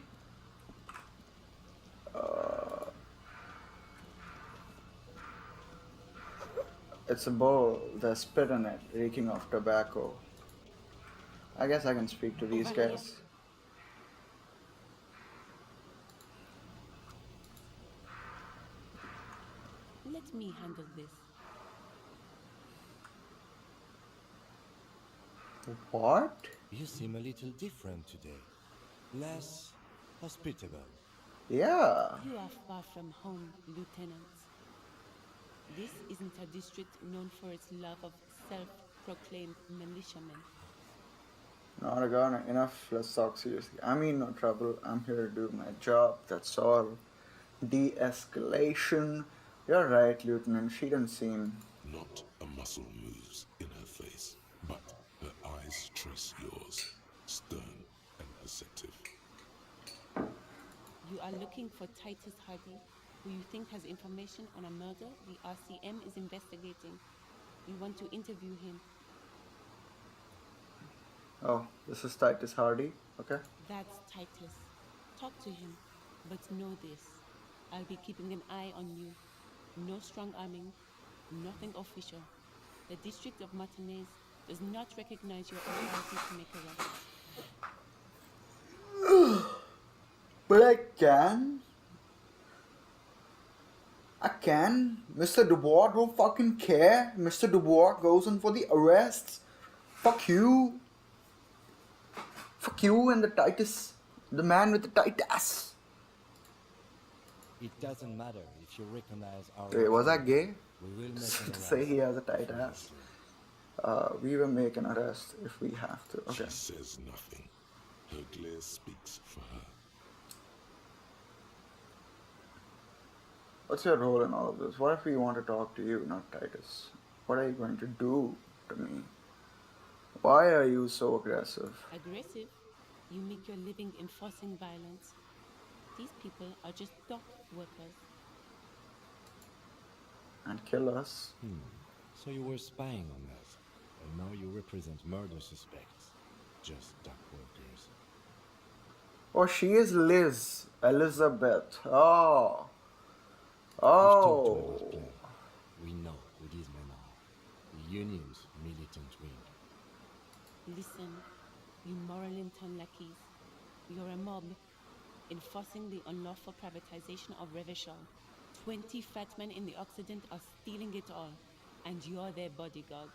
It's a bowl, there's spit in it, reeking of tobacco. I guess I can speak to these guys. Let me handle this. What? You seem a little different today. Less hospitable. Yeah. You are far from home, Lieutenant. This isn't a district known for its love of self-proclaimed militiamen. Not gonna enough. Let's talk seriously. I mean, no trouble. I'm here to do my job. That's all. De-escalation. You're right, Lieutenant. She doesn't seem... Not a muscle moves in her face, but her eyes trace yours, stern are looking for Titus Hardy, who you think has information on a murder the RCM is investigating. You want to interview him. Oh, this is Titus Hardy. Okay. That's Titus. Talk to him. But know this. I'll be keeping an eye on you. No strong arming. Nothing official. The District of Martinez does not recognize your authority to make arrests. But I can. I can. Mr. Dubois don't fucking care. Mr. Dubois goes in for the arrests. Fuck you. Fuck you and the Titus. The man with the tight ass. It doesn't matter if you recognize our... Wait, was that gay? We will make an Say arrest. he has a tight ass. We will make an arrest if we have to. Okay. She says nothing. Her glare speaks for her. What's your role in all of this? What if we want to talk to you, not Titus? What are you going to do to me? Why are you so aggressive? Aggressive? You make your living enforcing violence. These people are just dock workers. And kill us? So you were spying on us, and now you represent murder suspects. Just dock workers. Oh, she is Liz. Elizabeth. Oh. We've talked to Oh. our plan. We know who these men are. The Union's militant wing. Listen, you Moralinton lackeys. You're a mob, enforcing the unlawful privatization of Revachol. 20 fat men in the Occident are stealing it all, and you're their bodyguards.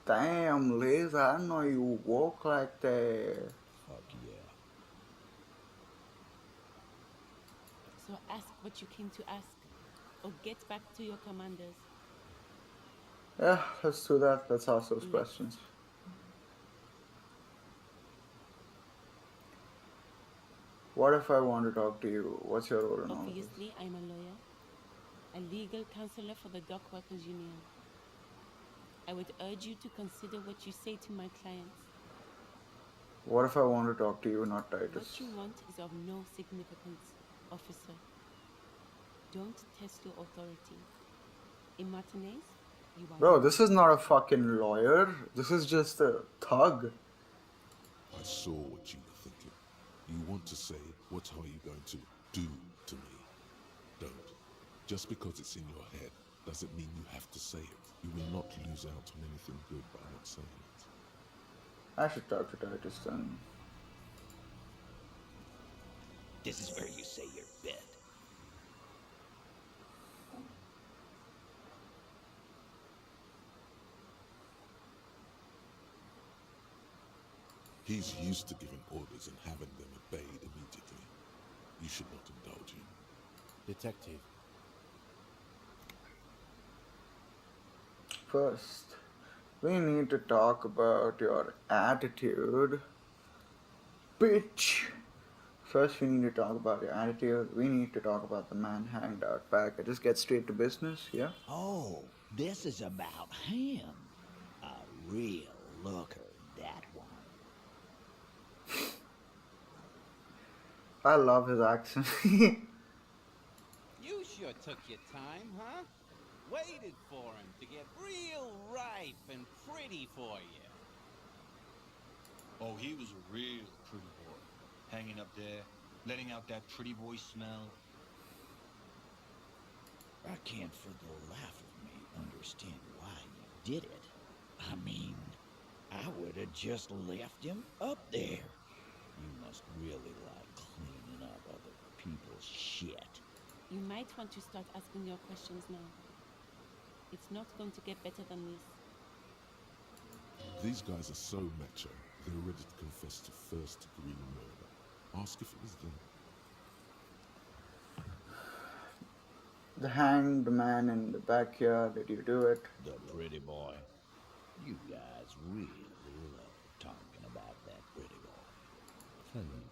Damn, Liz, I didn't know you walk like that. Fuck yeah. So ask what you came to ask, or get back to your commanders. Yeah, let's do that. Let's ask those questions. What if I want to talk to you? What's your role in all of this? Obviously, I'm a lawyer, a legal counselor for the Dock Workers Union. I would urge you to consider what you say to my clients. What if I want to talk to you, not What Titus? you want is of no significance, officer. Don't test your authority. In Martinez, you are... Bro, this is not a fucking lawyer. This is just a thug. I saw what you were thinking. You want to say, what are you going to do to me? Don't. Just because it's in your head doesn't mean you have to say it. You will not lose out on anything good by not saying it. I should talk to Titus then. This is where you say your bit. He's used to giving orders and having them obeyed immediately. You should not indulge him. Detective, First, we need to talk about your attitude. Bitch! First, we need to talk about your attitude. We need to talk about the man hanged out back. I just get straight to business, yeah? Oh, this is about him. A real looker, that one. I love his accent. You sure took your time, huh? Waited for him to get real ripe and pretty for you. Oh, he was a real pretty boy. Hanging up there, letting out that pretty boy smell. I can't for the life of me understand why you did it. I mean, I would have just left him up there. You must really like cleaning up other people's shit. You might want to start asking your questions now. It's not going to get better than this. These guys are so macho, they're ready to confess to first-degree murder. Ask if it was them. The hanged man in the backyard, did you do it? The pretty boy. You guys really love talking about that pretty boy. funny.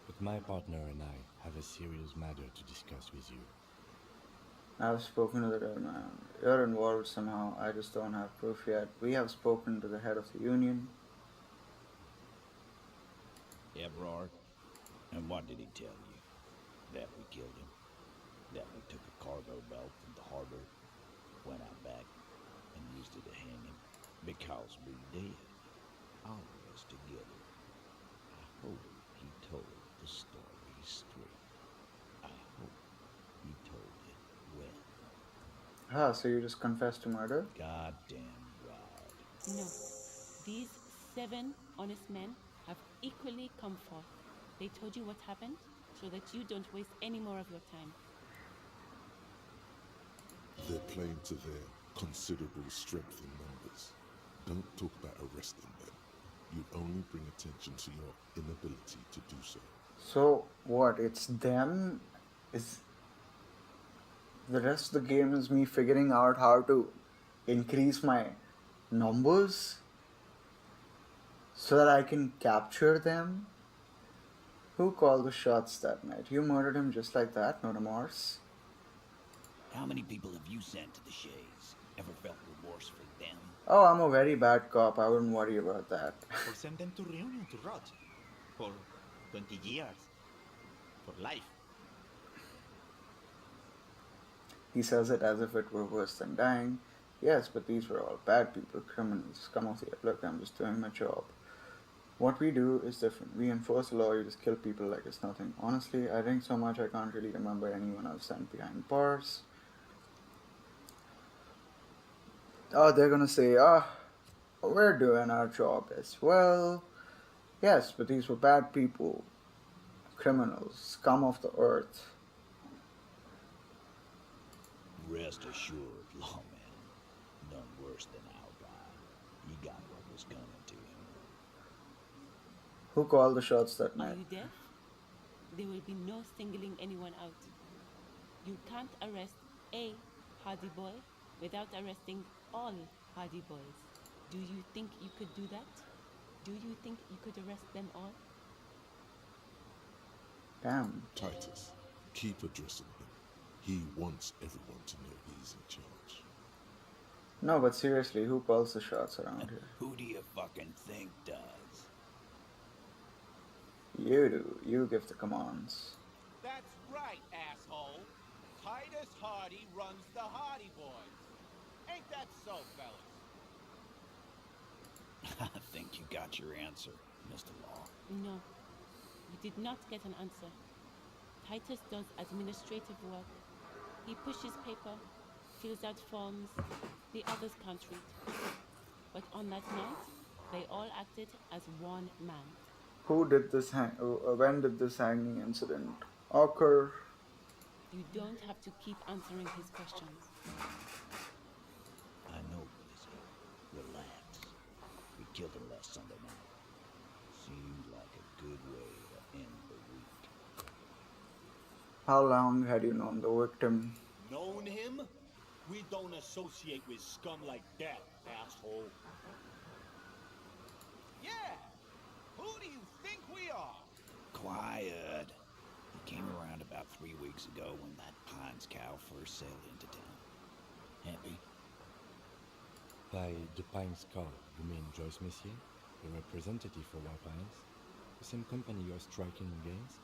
But my partner and I have a serious matter to discuss with you. I've spoken to the dead man. You're involved somehow. I just don't have proof yet. We have spoken to the head of the union. Ebrard, And what did he tell you? That we killed him? That we took a cargo belt from the harbor, went out back, and used it to hang him? Because we did. All of us together. I hope he told the story straight. I hope he told it well. Ah, so you just confessed to murder? Goddamn right. No. These 7 honest men have equally come forth. They told you what happened so that you don't waste any more of your time. They're playing to their considerable strength in numbers. Don't talk about arresting them. You'd only bring attention to your inability to do so. So what? It's them? Is the rest of the game is me figuring out how to increase my numbers so that I can capture them? Who called the shots that night? You murdered him just like that? No remorse? How many people have you sent to the Shays? Ever felt remorse for them? Oh, I'm a very bad cop. I wouldn't worry about that. Or send them to Reunion to rot. For 20 years. For life. He says it as if it were worse than dying. Yes, but these were all bad people, criminals, scum of the earth. Look, I'm just doing my job. What we do is different. We enforce the law, you just kill people like it's nothing. Honestly, I drink so much I can't really remember anyone else sent behind bars. Oh, they're gonna say, we're doing our job as well. Yes, but these were bad people, criminals, scum of the earth. Rest assured, lawman, none worse than our guy. He got what was coming to him. Who called the shots that Are night? you deaf? There will be no singling anyone out. You can't arrest a Hardy boy without arresting all Hardy boys. Do you think you could do that? Do you think you could arrest them all? Damn. Titus, keep addressing him. He wants everyone to know he's in charge. No, but seriously, who calls the shots around here? Who do you fucking think does? You do. You give the commands. That's right, asshole. Titus Hardy runs the Hardy Boys. Ain't that so, fellas? I think you got your answer, Mr. Law. No, you did not get an answer. Titus does administrative work. He pushes paper, fills out forms. The others can't read. But on that night, they all acted as one man. Who did this when did this hanging incident occur? You don't have to keep answering his questions. I know, Lizzie. Relax. We killed him last Sunday night. Seemed like a good way to end the week. How long had you known the victim? Known him? We don't associate with scum like that, asshole. Yeah! Who do you think we are? Quiet. He came around about 3 weeks ago when that Pines cow first sailed into town. Happy? By the Pines cow, you mean Joyce Messier, the representative for White Pines? The same company you're striking against?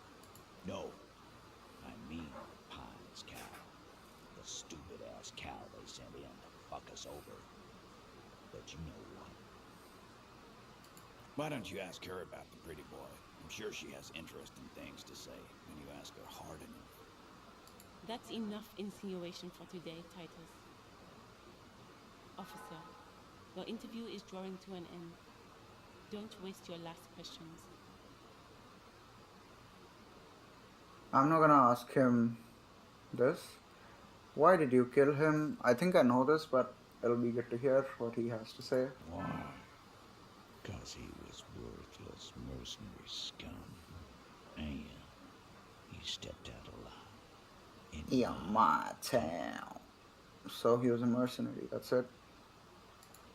No. I mean Pines cow. The stupid-ass cow they sent in to fuck us over. But you know what? Why don't you ask her about the pretty boy? I'm sure she has interesting things to say when you ask her hard enough. That's enough insinuation for today, Titus. Officer, your interview is drawing to an end. Don't waste your last questions. I'm not gonna ask him this. Why did you kill him? I think I know this, but it'll be good to hear what he has to say. Why? Because he was worthless mercenary scum. And he stepped out alive. In my town. So he was a mercenary, that's it?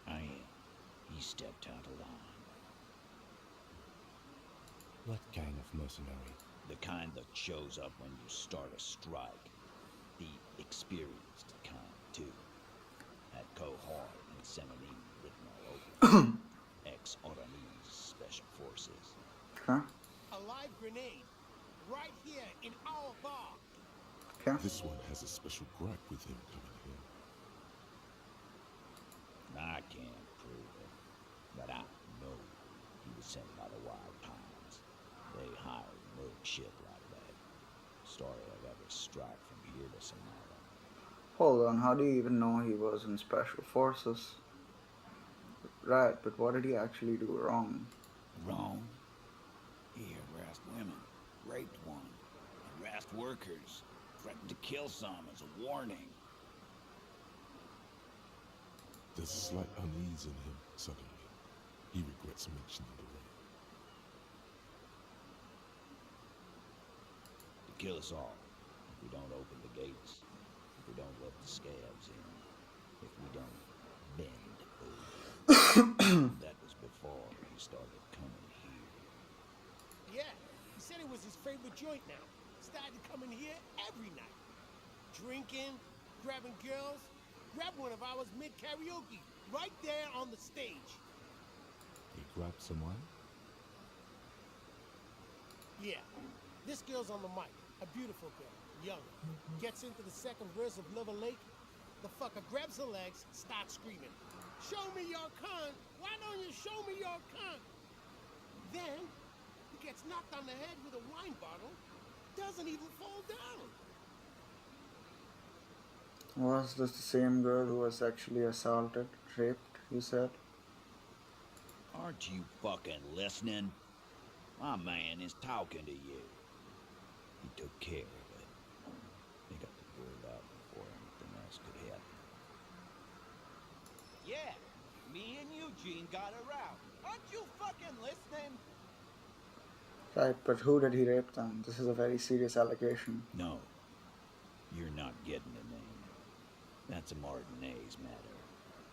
And he stepped out alive. What kind of mercenary? The kind that shows up when you start a strike. The experienced kind, too. Had Cohort and Seminine written all over. Ex-Oranese Special Forces. Huh? A live grenade? in our bar. Okay. This one has a special gripe with him coming here. I can't prove it, but I know he was sent by the Wild Pines. They hired mug shit like that. Story I've ever strike from here to Somalia. Hold on, how do you even know he was in special forces? Right, but what did he actually do wrong? Wrong? He harassed women, raped one, harassed workers, threatened to kill some as a warning. There's a slight unease in him suddenly. He regrets mentioning the rape. To kill us all, if we don't open the gates, if we don't let the scabs in, if we don't bend over. That was before he started coming here. Yeah, he said it was his favorite joint now. Started coming here every night. Drinking, grabbing girls. Grabbed one of ours mid-karaoke, right there on the stage. He grabbed someone? Yeah, this girl's on the mic. A beautiful girl, young. Gets into the second verse of Liver Lake. The fucker grabs her legs, starts screaming. Show me your cunt! Why don't you show me your cunt? Then, he gets knocked on the head with a wine bottle. Doesn't even fall down. Was this the same girl who was sexually assaulted, raped, you said? Aren't you fucking listening? My man is talking to you. He took care of it. He got the word out before anything else could happen. Yeah, me and Eugene got around. Aren't you fucking listening? Right, but who did he rape then? This is a very serious allegation. No, you're not getting the name. That's a Martinez matter,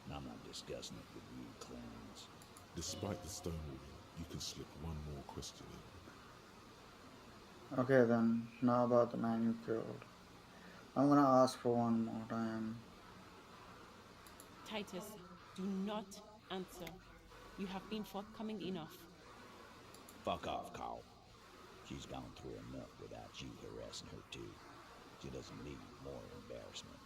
and I'm not discussing it with you clowns. Despite the stonewalling, you can slip one more question in. Okay then, now about the man you killed. I'm gonna ask for one more time. Titus, do not answer. You have been forthcoming enough. Fuck off, Carl. She's gone through enough without you harassing her too. She doesn't need more embarrassment.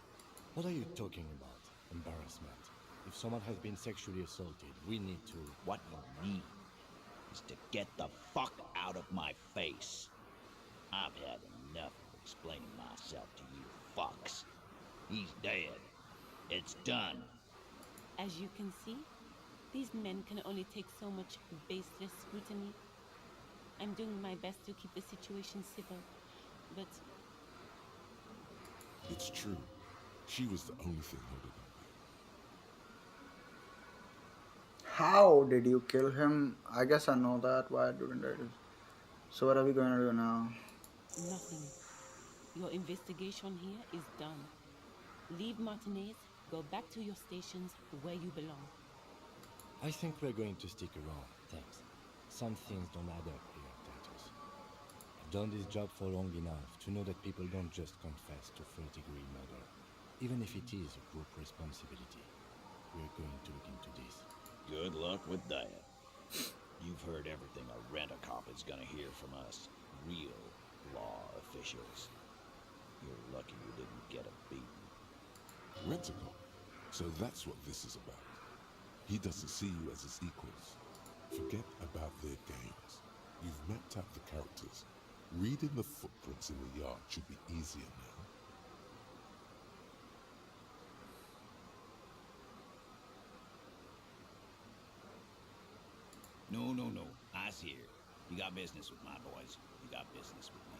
What are you talking about? Embarrassment. If someone has been sexually assaulted, we need to... What you need is to get the fuck out of my face. I've had enough of explaining myself to you fucks. He's dead. It's done. As you can see, these men can only take so much baseless scrutiny. I'm doing my best to keep the situation civil, but... It's true. She was the only thing holding up. How did you kill him? I guess I know that. Why didn't I do? So what are we going to do now? Nothing. Your investigation here is done. Leave Martinez, go back to your stations where you belong. I think we're going to stick around, thanks. Some things don't add up here, Titus. I've done this job for long enough to know that people don't just confess to third-degree murder, even if it is a group responsibility. We're going to look into this. Good luck with that. You've heard everything a rent-a-cop is gonna hear from us. Real law officials. You're lucky you didn't get a beating. Rent-a-cop. So that's what this is about. He doesn't see you as his equals. Forget about their games. You've mapped out the characters. Reading the footprints in the yard should be easier now. No. I's here. You got business with my boys. You got business with me.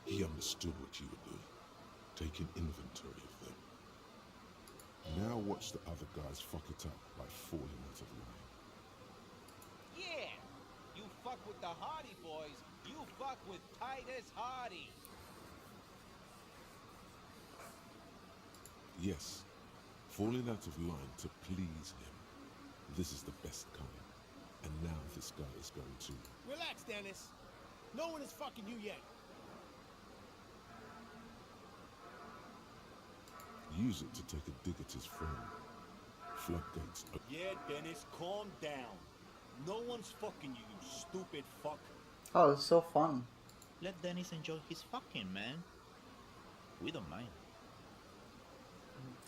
He understood what you were doing. Taking inventory of them. Now watch the other guys fuck it up by falling out of line. Yeah, you fuck with the Hardy Boys, you fuck with Titus Hardy. Yes, falling out of line to please him. This is the best kind. And now this guy is going to... Relax, Dennis. No one is fucking you yet. Use it to take a dig at his friend. Floodgates. Yeah, Dennis, calm down. No one's fucking you, you stupid fuck. Oh, it's so fun. Let Dennis enjoy his fucking, man. We don't mind.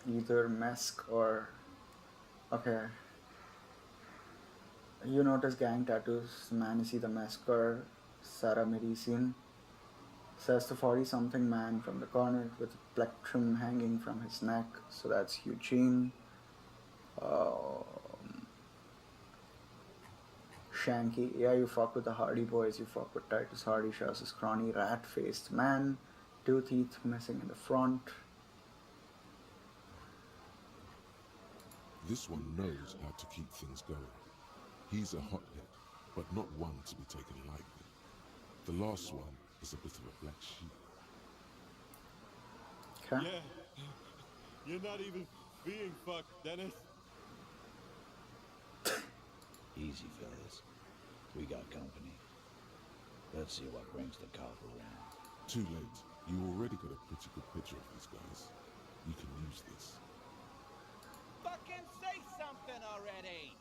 Either Mesk or. Okay. You notice gang tattoos. The man, you see the Mesk or Sarah Medician. Says the 40 something man from the corner with a plectrum hanging from his neck. So that's Eugene. Shanky. Yeah, you fuck with the Hardy Boys. You fuck with Titus Hardy. Shows his scrawny rat faced man. 2 teeth missing in the front. This one knows how to keep things going. He's a hothead, but not one to be taken lightly. The last one is a bit of a black sheep. Okay. Yeah, you're not even being fucked, Dennis. Easy, fellas. We got company. Let's see what brings the cop around. Too late. You already got a pretty good picture of these guys. You can use this. Fucking say something already!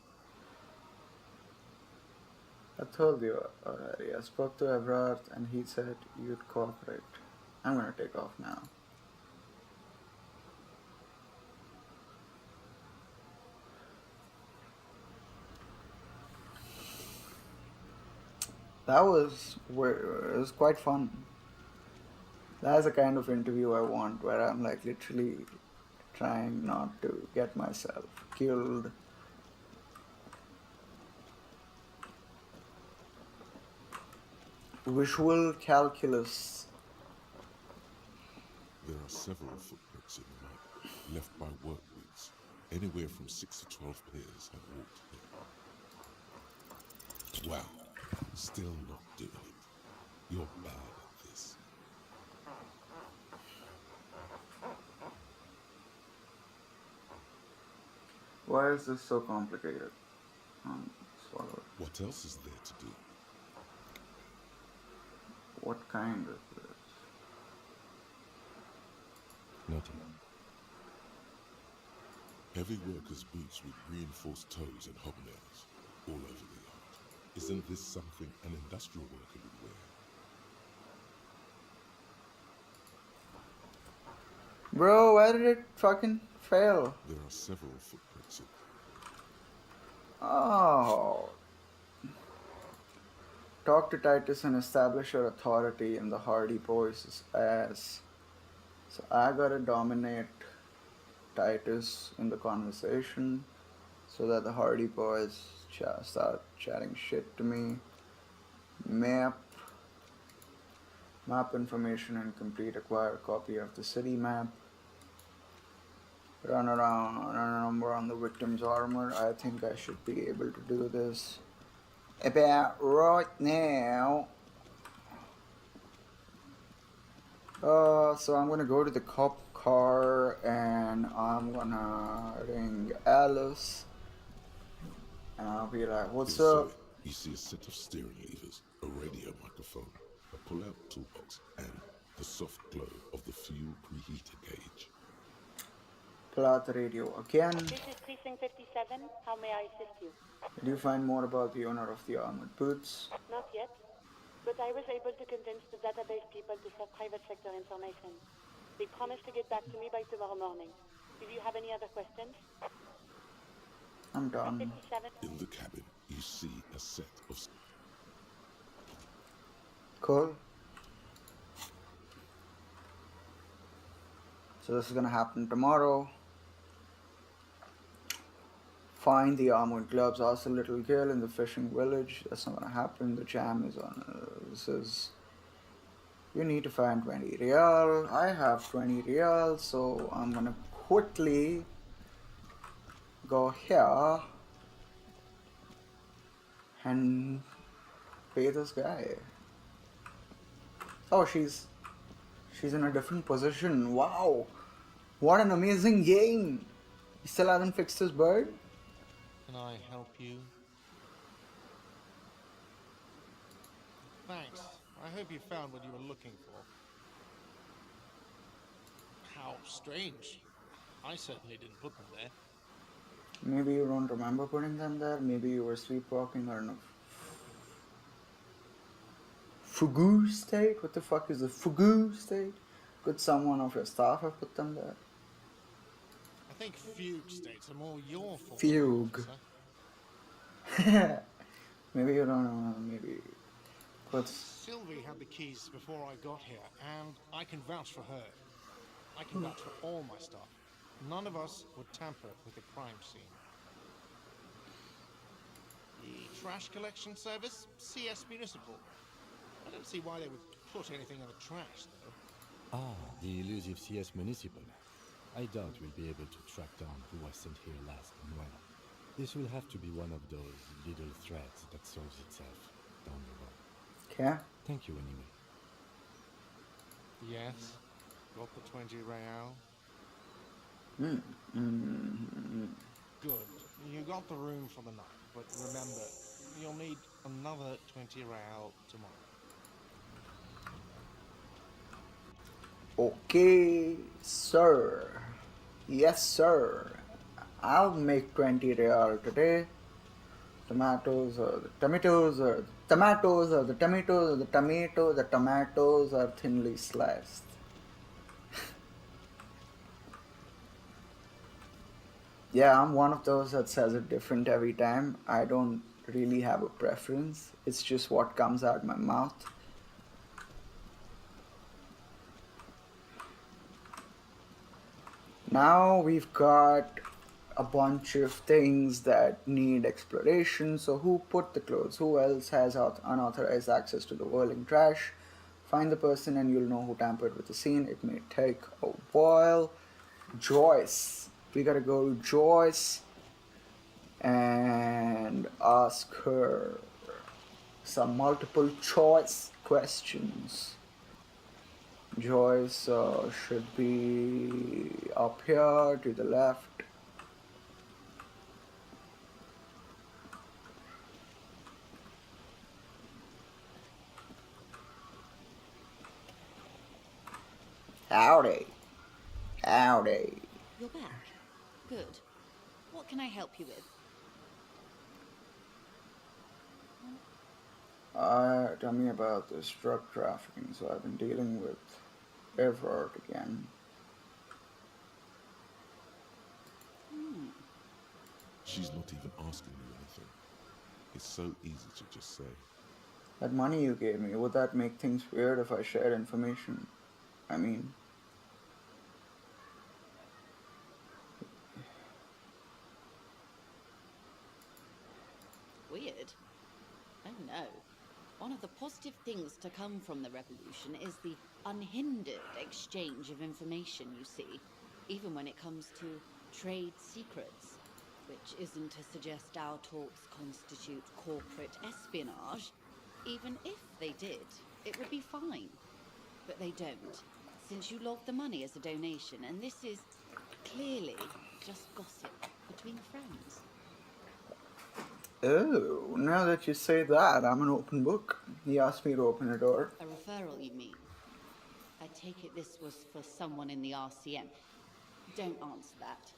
I told you already. I spoke to Everard and he said you'd cooperate. I'm gonna take off now. That was it was quite fun. That's the kind of interview I want, where I'm like literally trying not to get myself killed. Visual calculus. There are several footprints in the mud, left by work boots. Anywhere from 6 to 12 pairs have walked here. Wow, still not doing it. You're bad at this. Why is this so complicated? Swallow it. What else is there to do? What kind of this? Nothing. Heavy workers' boots with reinforced toes and hobnails all over the yard. Isn't this something an industrial worker would wear? Bro, why did it fucking fail? There are several footprints in. Oh. Talk to Titus and establish your authority in the Hardy Boys' ass. So I gotta dominate Titus in the conversation so that the Hardy Boys start chatting shit to me. Map information incomplete. Acquire a copy of the city map. Run a number on the victim's armor. I think I should be able to do this about right now. So I'm gonna go to the cop car and I'm gonna ring Alice and I'll be like, what's up? You see a set of steering levers, a radio microphone, a pull-out toolbox, and the soft glow of the fuel preheater gauge. Pull out the radio again. This is Precinct 57. How may I assist you? Did you find more about the owner of the armored boots? Not yet, but I was able to convince the database people to share private sector information. They promised to get back to me by tomorrow morning. Do you have any other questions? I'm done. 57. In the cabin, you see a set of... Cool. So this is gonna happen tomorrow. Find the armored gloves. Ask the little girl in the fishing village. That's not gonna happen. The jam is on. This is. You need to find 20 real. I have 20 real, so I'm gonna quickly go here and pay this guy. Oh, she's in a different position. Wow, what an amazing game! He still hasn't fixed his bird. Can I help you? Thanks. I hope you found what you were looking for. How strange. I certainly didn't put them there. Maybe you don't remember putting them there. Maybe you were sleepwalking or in a Fugu state? What the fuck is a fugu state? Could someone of your staff have put them there? I think fugue states are more your fault, Fugue. officer. Maybe you don't know, maybe. But Sylvie had the keys before I got here, and I can vouch for her. I can vouch for all my staff. None of us would tamper with the crime scene. The trash collection service, CS Municipal. I don't see why they would put anything in the trash, though. Ah, the elusive CS Municipal. I doubt we'll be able to track down who was sent here last and when. This will have to be one of those little threads that solves itself down the road. Okay. Thank you anyway. Yes. Got the 20 real. Good. You got the room for the night, but remember, you'll need another 20 real tomorrow. Okay, sir. Yes, sir. I'll make 20 real today. Tomatoes or the tomatoes or the tomatoes or the tomatoes or the tomato. The tomatoes are thinly sliced. Yeah, I'm one of those that says it different every time. I don't really have a preference. It's just what comes out my mouth. Now we've got a bunch of things that need exploration. So who put the clothes? Who else has unauthorized access to the whirling trash? Find the person and you'll know who tampered with the scene. It may take a while. Joyce. We gotta go to Joyce and ask her some multiple choice questions. Joyce should be up here to the left. Howdy. Howdy. You're back. Good. What can I help you with? Tell me about this drug trafficking. So I've been dealing with Everard again. She's not even asking me anything. It's so easy to just say. That money you gave me, would that make things weird if I shared information? I mean... Weird? Oh no. One of the positive things to come from the revolution is the unhindered exchange of information, you see, even when it comes to trade secrets, which isn't to suggest our talks constitute corporate espionage. Even if they did, it would be fine. But they don't, since you logged the money as a donation, and this is clearly just gossip between friends. Oh, now that you say that, I'm an open book. He asked me to open a door. A referral, you mean? I take it this was for someone in the RCM. Don't answer that.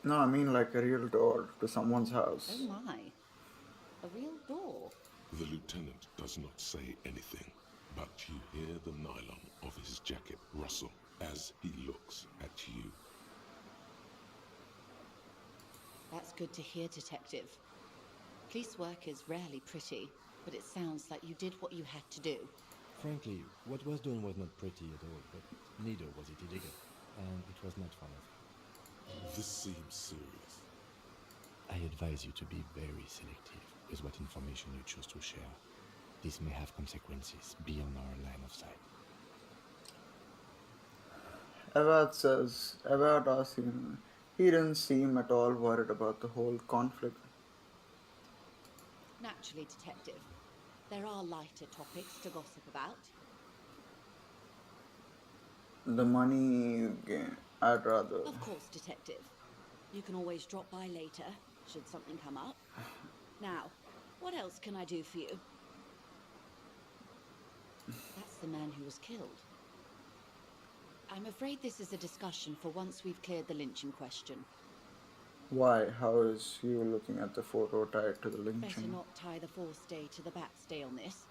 No, I mean like a real door to someone's house. Oh my. A real door? The lieutenant does not say anything, but you hear the nylon of his jacket rustle as he looks at you. That's good to hear, Detective. Police work is rarely pretty, but it sounds like you did what you had to do. Frankly, what was done was not pretty at all, but neither was it illegal, and it was not followed. This seems serious. I advise you to be very selective with what information you choose to share. This may have consequences beyond our line of sight. About asking, he didn't seem at all worried about the whole conflict. Naturally, Detective. There are lighter topics to gossip about. The money game, I'd rather. Of course, Detective. You can always drop by later, should something come up. Now, what else can I do for you? That's the man who was killed. I'm afraid this is a discussion for once we've cleared the lynching question. Why? How is you looking at the photo tied to the Better lynching? not tie the force day to the Bats Day on this.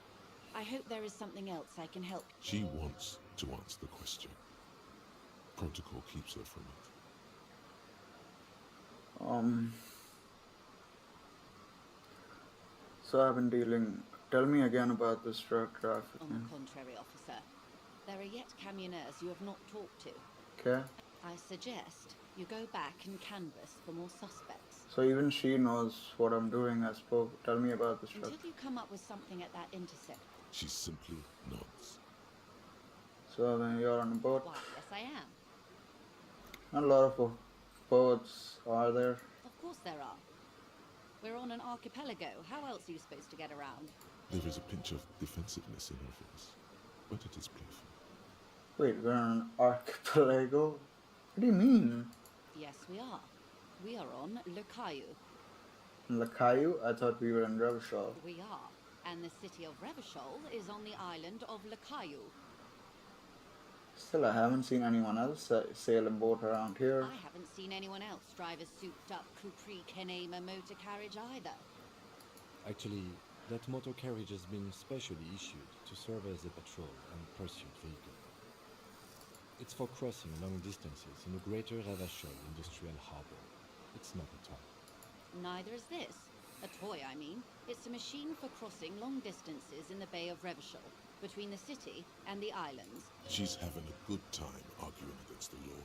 I hope there is something else I can help. She wants to answer the question. Protocol keeps her from it. So I've been dealing. Tell me again about this drug On the trafficking. contrary, officer, there are yet camioners you have not talked to. Okay. I suggest you go back and canvass for more suspects. So even she knows what I'm doing. I spoke. Tell me about this drug. Until you come up with something at that intersection. She simply nods. So then you're on a boat. Why, yes, I am. Not a lot of boats are there. Of course there are. We're on an archipelago. How else are you supposed to get around? There is a pinch of defensiveness in her voice, but it is playful. Wait, we're on an archipelago? What do you mean? Yes, we are. We are on Le Caillou. Lakayu? I thought we were in Revachol. We are. And the city of Revachol is on the island of Le Caillou. Still, I haven't seen anyone else sail a boat around here. I haven't seen anyone else drive a souped-up Capri Kenema motor carriage either. Actually, that motor carriage has been specially issued to serve as a patrol and pursuit vehicle. It's for crossing long distances in the greater Revachol industrial harbor. It's not a toy. Neither is this. A toy, I mean. It's a machine for crossing long distances in the Bay of Revachol, between the city and the islands. She's having a good time arguing against the law.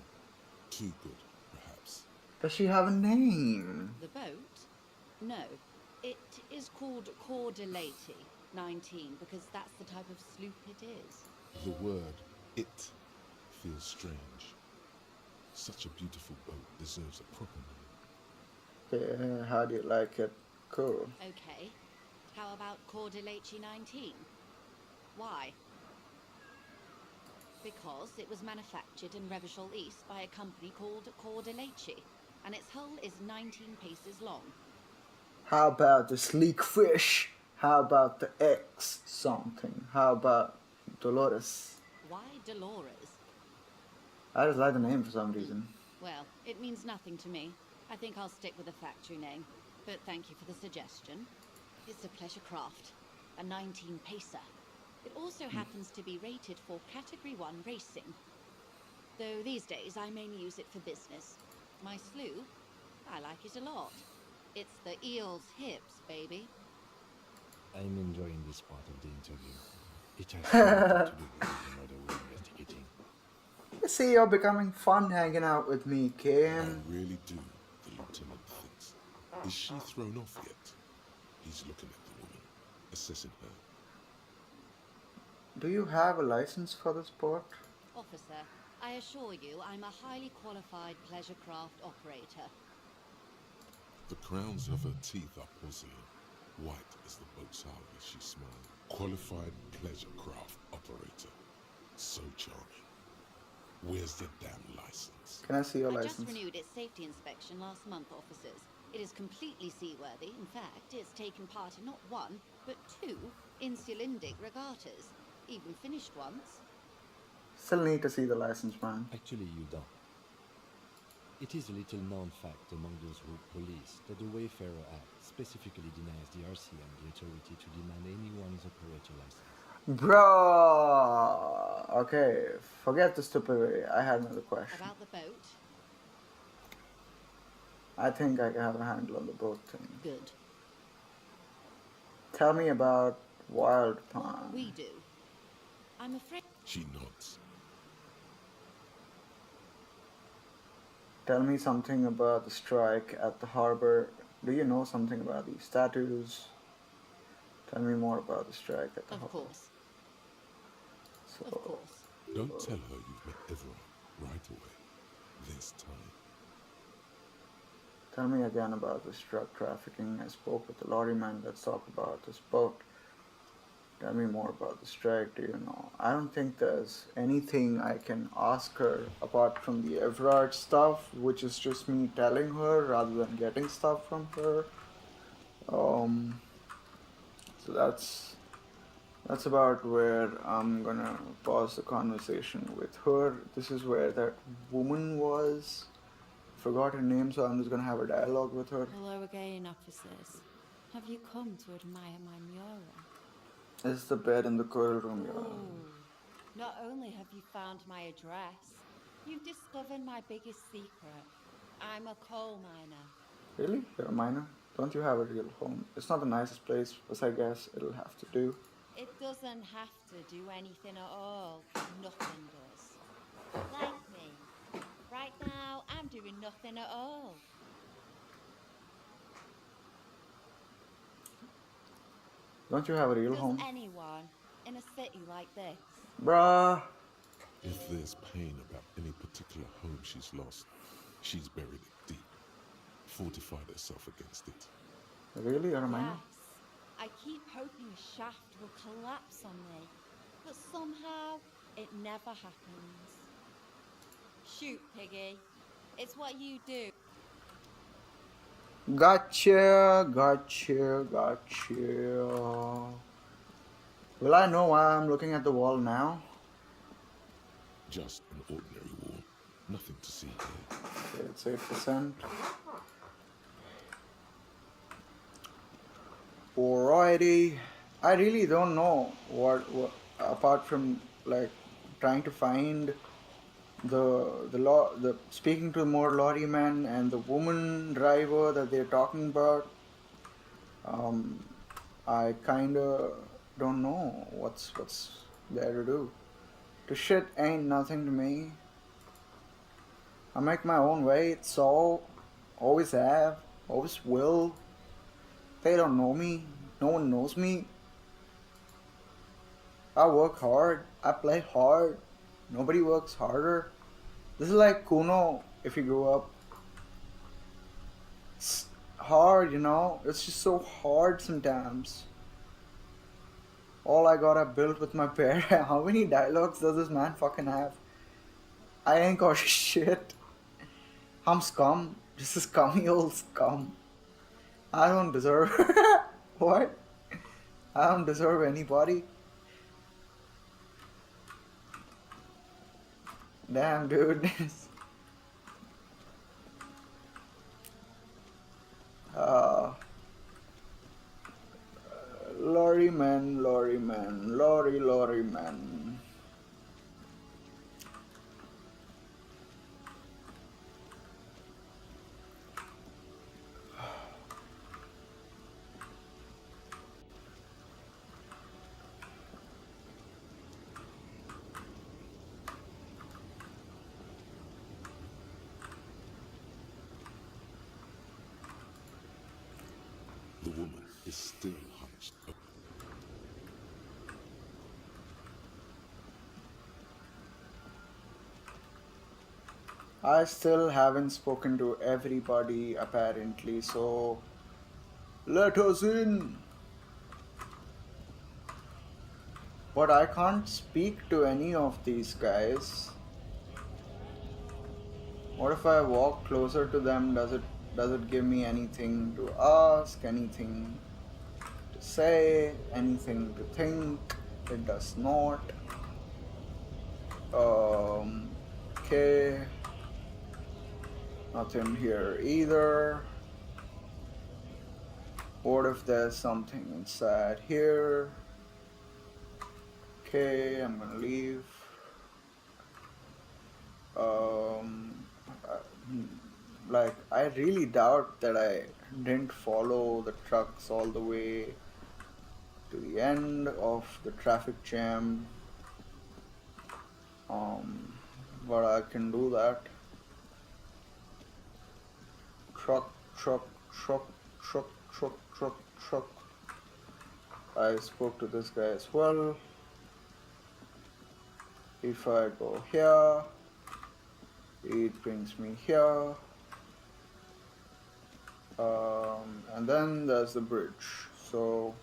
Too good, perhaps. Does she have a name? The boat? No. It is called Cor de Leyte 19 because that's the type of sloop it is. The word, it, feels strange. Such a beautiful boat deserves a proper name. Okay, how do you like it? Cool. Okay. How about Cor de Leyte 19? Why? Because it was manufactured in Revachol East by a company called Cor de Leyte, and its hull is 19 paces long. How about the sleek fish? How about the X something? How about Dolores? Why Dolores? I just like the name for some reason. Well, it means nothing to me. I think I'll stick with the factory name. But thank you for the suggestion. It's a pleasure craft. A 19 pacer. It also happens to be rated for Category 1 racing. Though these days I mainly use it for business. My sloop, I like it a lot. It's the eel's hips, baby. I'm enjoying this part of the interview. It has something to do with the murder we're investigating. You see, you're becoming fun hanging out with me, Kim. I really do, the lieutenant thinks. Is she thrown off yet? He's looking at the woman, assessing her. Do you have a license for this boat? Officer, I assure you I'm a highly qualified pleasure craft operator. The crowns of her teeth are porcelain. White as the boat's hull as she smiled. Qualified pleasure craft operator. So charming. Where's the damn license? Can I see your I license? just renewed its safety inspection last month, officers. It is completely seaworthy. In fact, it's taken part in not one, but two insulindic regattas. Even finished once. Still need to see the license, man. Actually, you don't. It is a little known fact among those who police that the Wayfarer Act specifically denies the RCM the authority to demand anyone's operator license. Bro, okay, forget the stupidity. I had another question. About the boat? I think I have a handle on the boat thing. Good. Tell me about Wild Pond. We do. I'm afraid. She nods. Tell me something about the strike at the harbor. Do you know something about these statues? Tell me more about the strike at the harbor. Of course. So, Of course. Don't tell her you've met everyone right away. There's time. tell me again about this drug trafficking. I spoke with the lorryman. Let's talk about this boat. Tell me more about the strike. Do you know? I don't think there's anything I can ask her apart from the Everard stuff, which is just me telling her rather than getting stuff from her. So that's about where I'm gonna pause the conversation with her. This is where that woman was. Forgot her name, so I'm just gonna have a dialogue with her. Hello again, officers. Have you come to admire my mural? It's the bed in the coral room, yeah. Ooh. Not only have you found my address, you've discovered my biggest secret. I'm a coal miner. Really? You're a miner? Don't you have a real home? It's not the nicest place, but I guess it'll have to do. It doesn't have to do anything at all. Nothing does. Like me. Right now, I'm doing nothing at all. Don't you have a real Does home? anyone in a city like this? Bruh. If there's pain about any particular home she's lost, she's buried it deep, fortified herself against it. Really? You're a miner? Yes. I keep hoping a shaft will collapse on me, but somehow it never happens. Shoot, Piggy. It's what you do. Gotcha, gotcha, gotcha. Will I know why I'm looking at the wall now? Just an ordinary wall, nothing to see here. It's 8%. Alrighty. I really don't know what apart from like trying to find the speaking to more lorry man and the woman driver that they're talking about. I kinda don't know what's there to do. The shit ain't nothing to me. I make my own way. It's all. Always have. Always will. They don't know me. No one knows me. I work hard. I play hard. Nobody works harder. This is like Kuno if you grew up. It's hard, you know? It's just so hard sometimes. All I got I built with my bare. How many dialogues does this man fucking have? I ain't got shit. I'm scum. Just a scummy old scum. I don't deserve. What? I don't deserve anybody. Damn, dude. uh, lorry man, lorry man, lorry man. The woman is still hunched over. I still haven't spoken to everybody apparently, so let us in. But I can't speak to any of these guys. What if I walk closer to them? Does it give me anything to ask, anything to say, anything to think? It does not. Okay. Nothing here either. What if there's something inside here? Okay, I'm gonna leave. Like, I really doubt that I didn't follow the trucks all the way to the end of the traffic jam. But I can do that. Truck, truck, truck, truck, truck, truck, truck. I spoke to this guy as well. If I go here, it brings me here. And then there's the bridge. So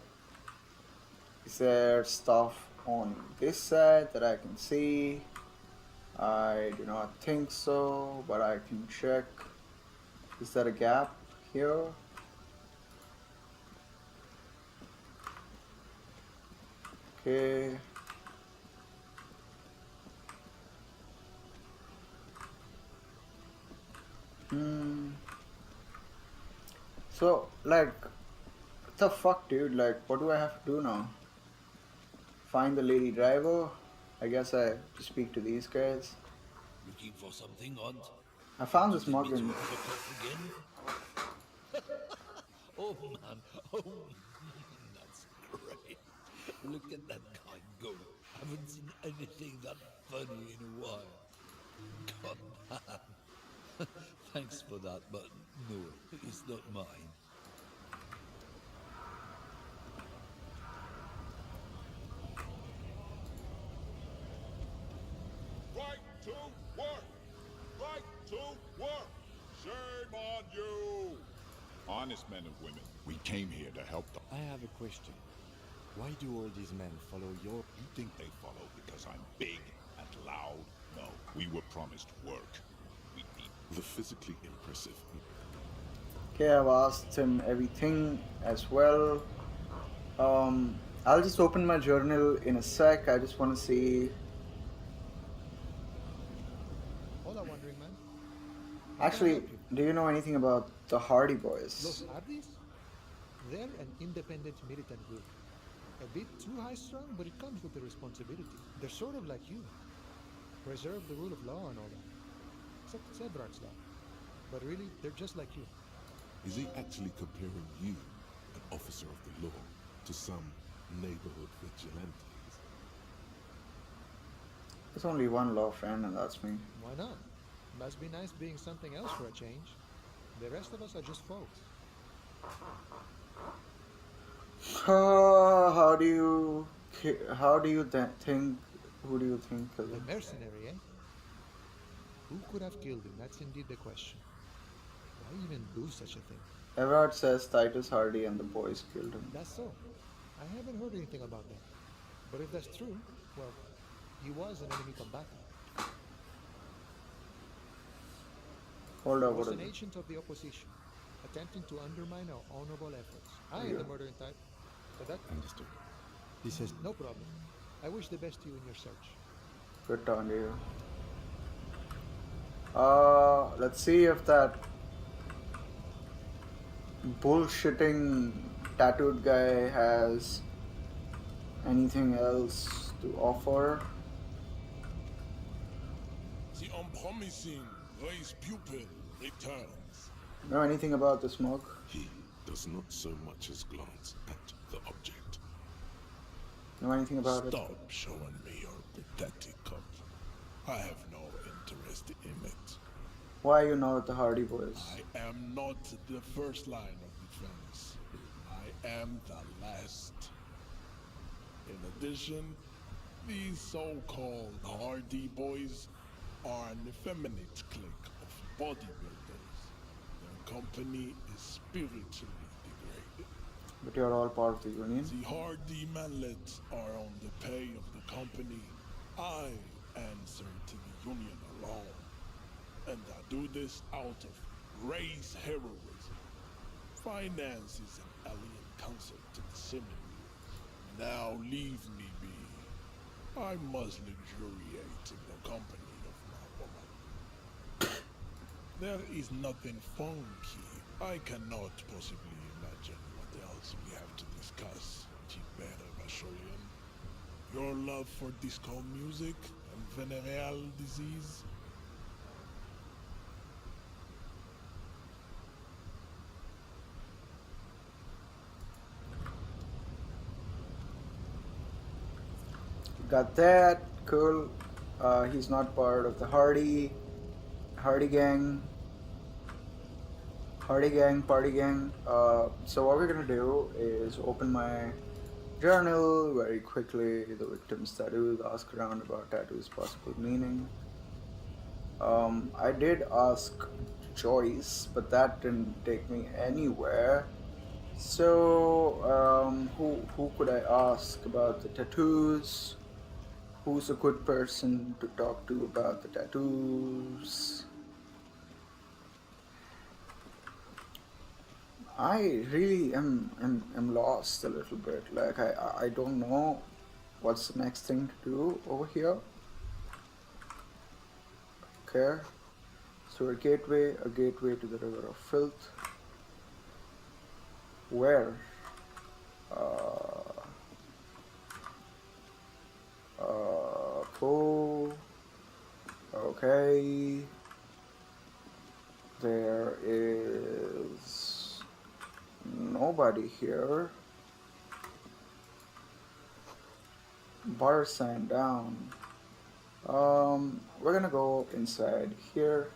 is there stuff on this side that I can see? I do not think so, but I can check. Is there a gap here? Okay. So, like, what the fuck, dude? Like, what do I have to do now? find the lady driver. I guess I have to speak to these guys. Looking for something odd? I found Do this you mug need to in. have a cough again? Oh man, that's great. Look at that guy go. Haven't seen anything that funny in a while. God man. Thanks for that, but no, it's not mine. Right to work! Right to work! Shame on you! Honest men and women, we came here to help them. I have a question. Why do all these men follow your... You think they follow because I'm big and loud? No, we were promised work. We need The physically impressive. Okay, I've asked him everything as well. I'll just open my journal in a sec. I just want to see. Hola, wandering man. Actually, do you know anything about the Hardy Los Boys? Hardys? They're an independent militant group. A bit too high-strung, but it comes with the responsibility. They're sort of like you. Preserve the rule of law and all that. Except it's Eberhard's law. But really, they're just like you. Is he actually comparing you, an officer of the law, to some neighborhood vigilantes? There's only one law friend, and that's me. Why not? Must be nice being something else for a change. The rest of us are just folks. How do you think? Who do you think killed A him? mercenary, eh? Who could have killed him? That's indeed the question. Why even do such a thing? Everard says Titus Hardy and the boys killed him. That's so. I haven't heard anything about that. But if that's true, well, he was an enemy combatant. Hold He up, was what an is it? agent of the opposition, attempting to undermine our honorable efforts. I am the murdering type. But that... Understood. This is... No problem. I wish the best to you in your search. Good talking to you. Let's see if that bullshitting tattooed guy has anything else to offer. The unpromising race pupil returns. Know anything about the smoke? He does not so much as glance at the object. Know anything about it? Stop showing me your pathetic cup. I have no interest in it. Why you know the Hardy Boys? I am not the first line of defense. I am the last. In addition, these so-called Hardy Boys are an effeminate clique of bodybuilders. Their company is spiritually degraded. But you're all part of the union. The Hardy manlets are on the pay of the company. I answer to the union alone. And I do this out of race heroism. Finance is an alien concept to the simile. Now leave me be. I must luxuriate in the company of my woman. There is nothing funky. I cannot possibly imagine what else we have to discuss, Gilbert Bacholian. Your love for disco music and venereal disease? Got that. Cool. He's not part of the Hardy gang. Party gang. So what we're gonna do is open my journal very quickly. The victim's tattoos. Ask around about tattoos' possible meaning. I did ask Joyce, but that didn't take me anywhere. So who could I ask about the tattoos? Who's a good person to talk to about the tattoos? I really am lost a little bit. Like I don't know what's the next thing to do over here. Okay. So a gateway to the river of filth. Where? info. Okay. There is nobody here. Bar sign down. We're gonna go inside here.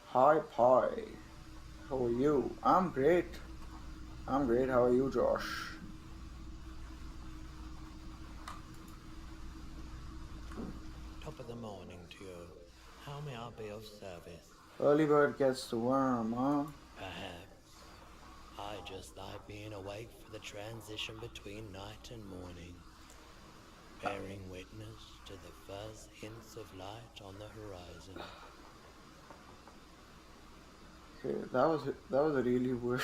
Hi Pie. How are you? I'm great. I'm great. How are you, Josh? Top of the morning to you. How may I be of service? Early bird gets the worm, huh? Perhaps. I just like being awake for the transition between night and morning, bearing witness to the first hints of light on the horizon. Okay, that was a really weird.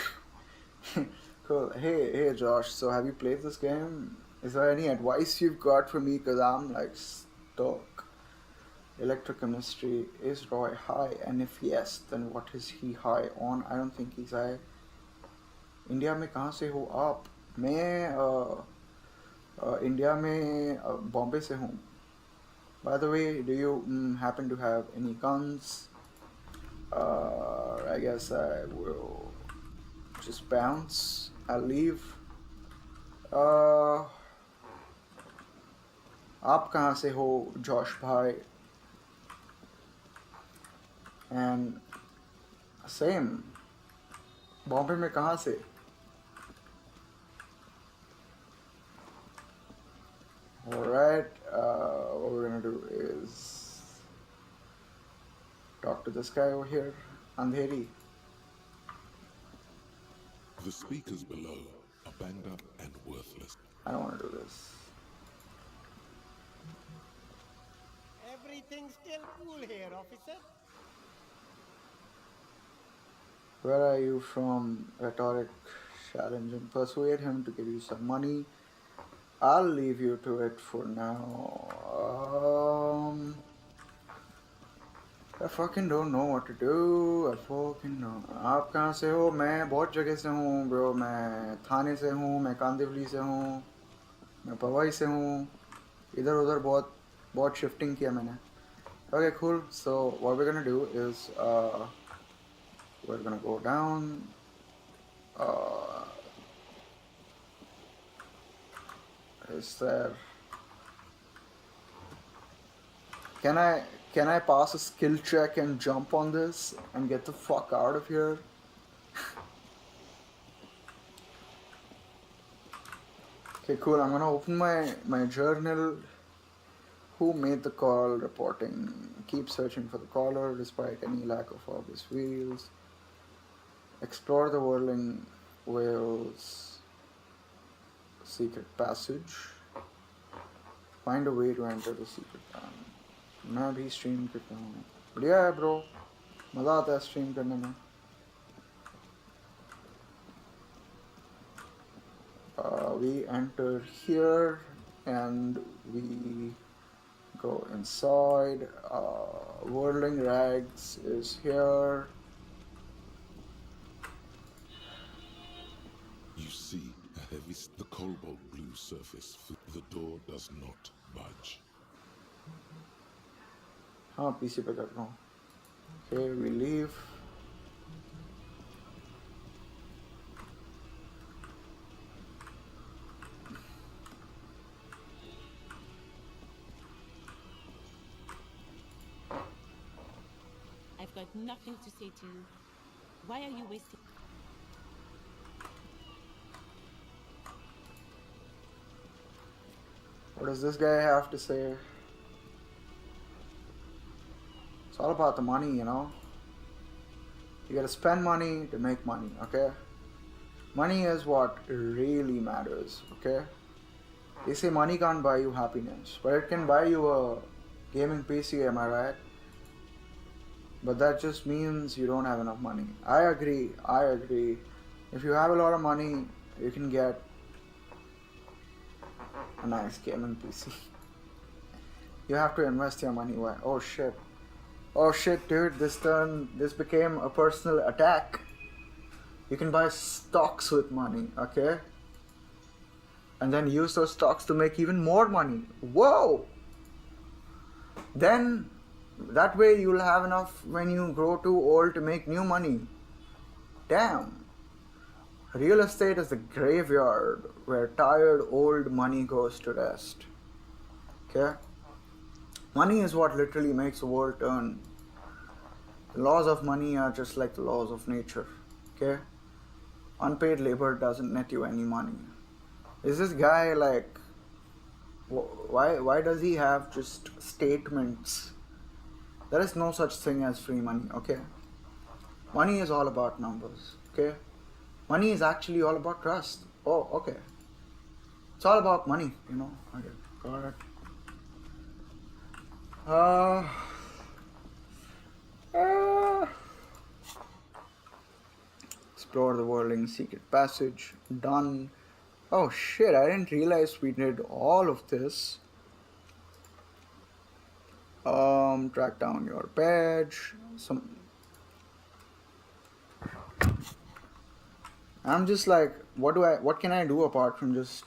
Cool. Hey, Josh. So have you played this game? Is there any advice you've got for me? Cause I'm like stuck. Electrochemistry, is Roy high? And if yes, then what is he high on? I don't think he's high. India में कहाँ से हो आप? मैं India में बॉम्बे से हूँ. By the way, do you happen to have any guns? I guess I will just bounce. I'll leave. आप कहाँ से हो, जोश भाई? And same. बॉम्बे में कहाँ से? Alright, what we're gonna do is talk to this guy over here, Andheri. The speakers below are banged up and worthless. I don't want to do this. Everything's still cool here, officer. Where are you from? Rhetoric challenging. Persuade him to give you some money. I'll leave you to it for now. I fucking don't know what to do. I fucking don't know. आप कहाँ से हो? मैं बहुत जगह से हूँ, bro. मैं थाने से हूँ, मैं कांदिवली से हूँ, मैं पवई से हूँ. इधर उधर बहुत shifting किया मैंने. Okay, cool. So what we're gonna do is we're gonna go down. Is there? Can I pass a skill check and jump on this and get the fuck out of here? Okay, cool. I'm gonna open my journal. Who made the call? Reporting. Keep searching for the caller despite any lack of obvious wheels. Explore the whirling whales. Secret passage. Find a way to enter the secret tunnel. मैं भी stream करता हूँ. बढ़िया है bro. मज़ा आता है stream करने में. We enter here and we go inside. Whirling Rags is here. You see a heavy, the cobalt blue surface. The door does not budge. हाँ पीसी पे कर रहा हूँ. Okay, we leave. I've got nothing to say to you. Why are you wasting? What does this guy have to say? It's all about the money, you know. You gotta spend money to make money, okay? Money is what really matters, okay? They say money can't buy you happiness, but it can buy you a gaming PC, am I right? But that just means you don't have enough money. I agree. If you have a lot of money, you can get a nice gaming PC. You have to invest your money well. Oh shit, dude, this became a personal attack. You can buy stocks with money, okay? and then use those stocks to make even more money. Whoa! Then that way you'll have enough when you grow too old to make new money. Damn. Real estate is the graveyard where tired old money goes to rest. Okay? Money is what literally makes the world turn. The laws of money are just like the laws of nature. Okay? Unpaid labor doesn't net you any money. Is this guy like, why does he have just statements? There is no such thing as free money, okay? Money is all about numbers, okay? Money is actually all about trust. Oh, okay. It's all about money, you know. Okay, got it. Explore the world in secret passage. Done. Oh shit, I didn't realize we did all of this. Track down your badge. I'm just like, what can I do apart from just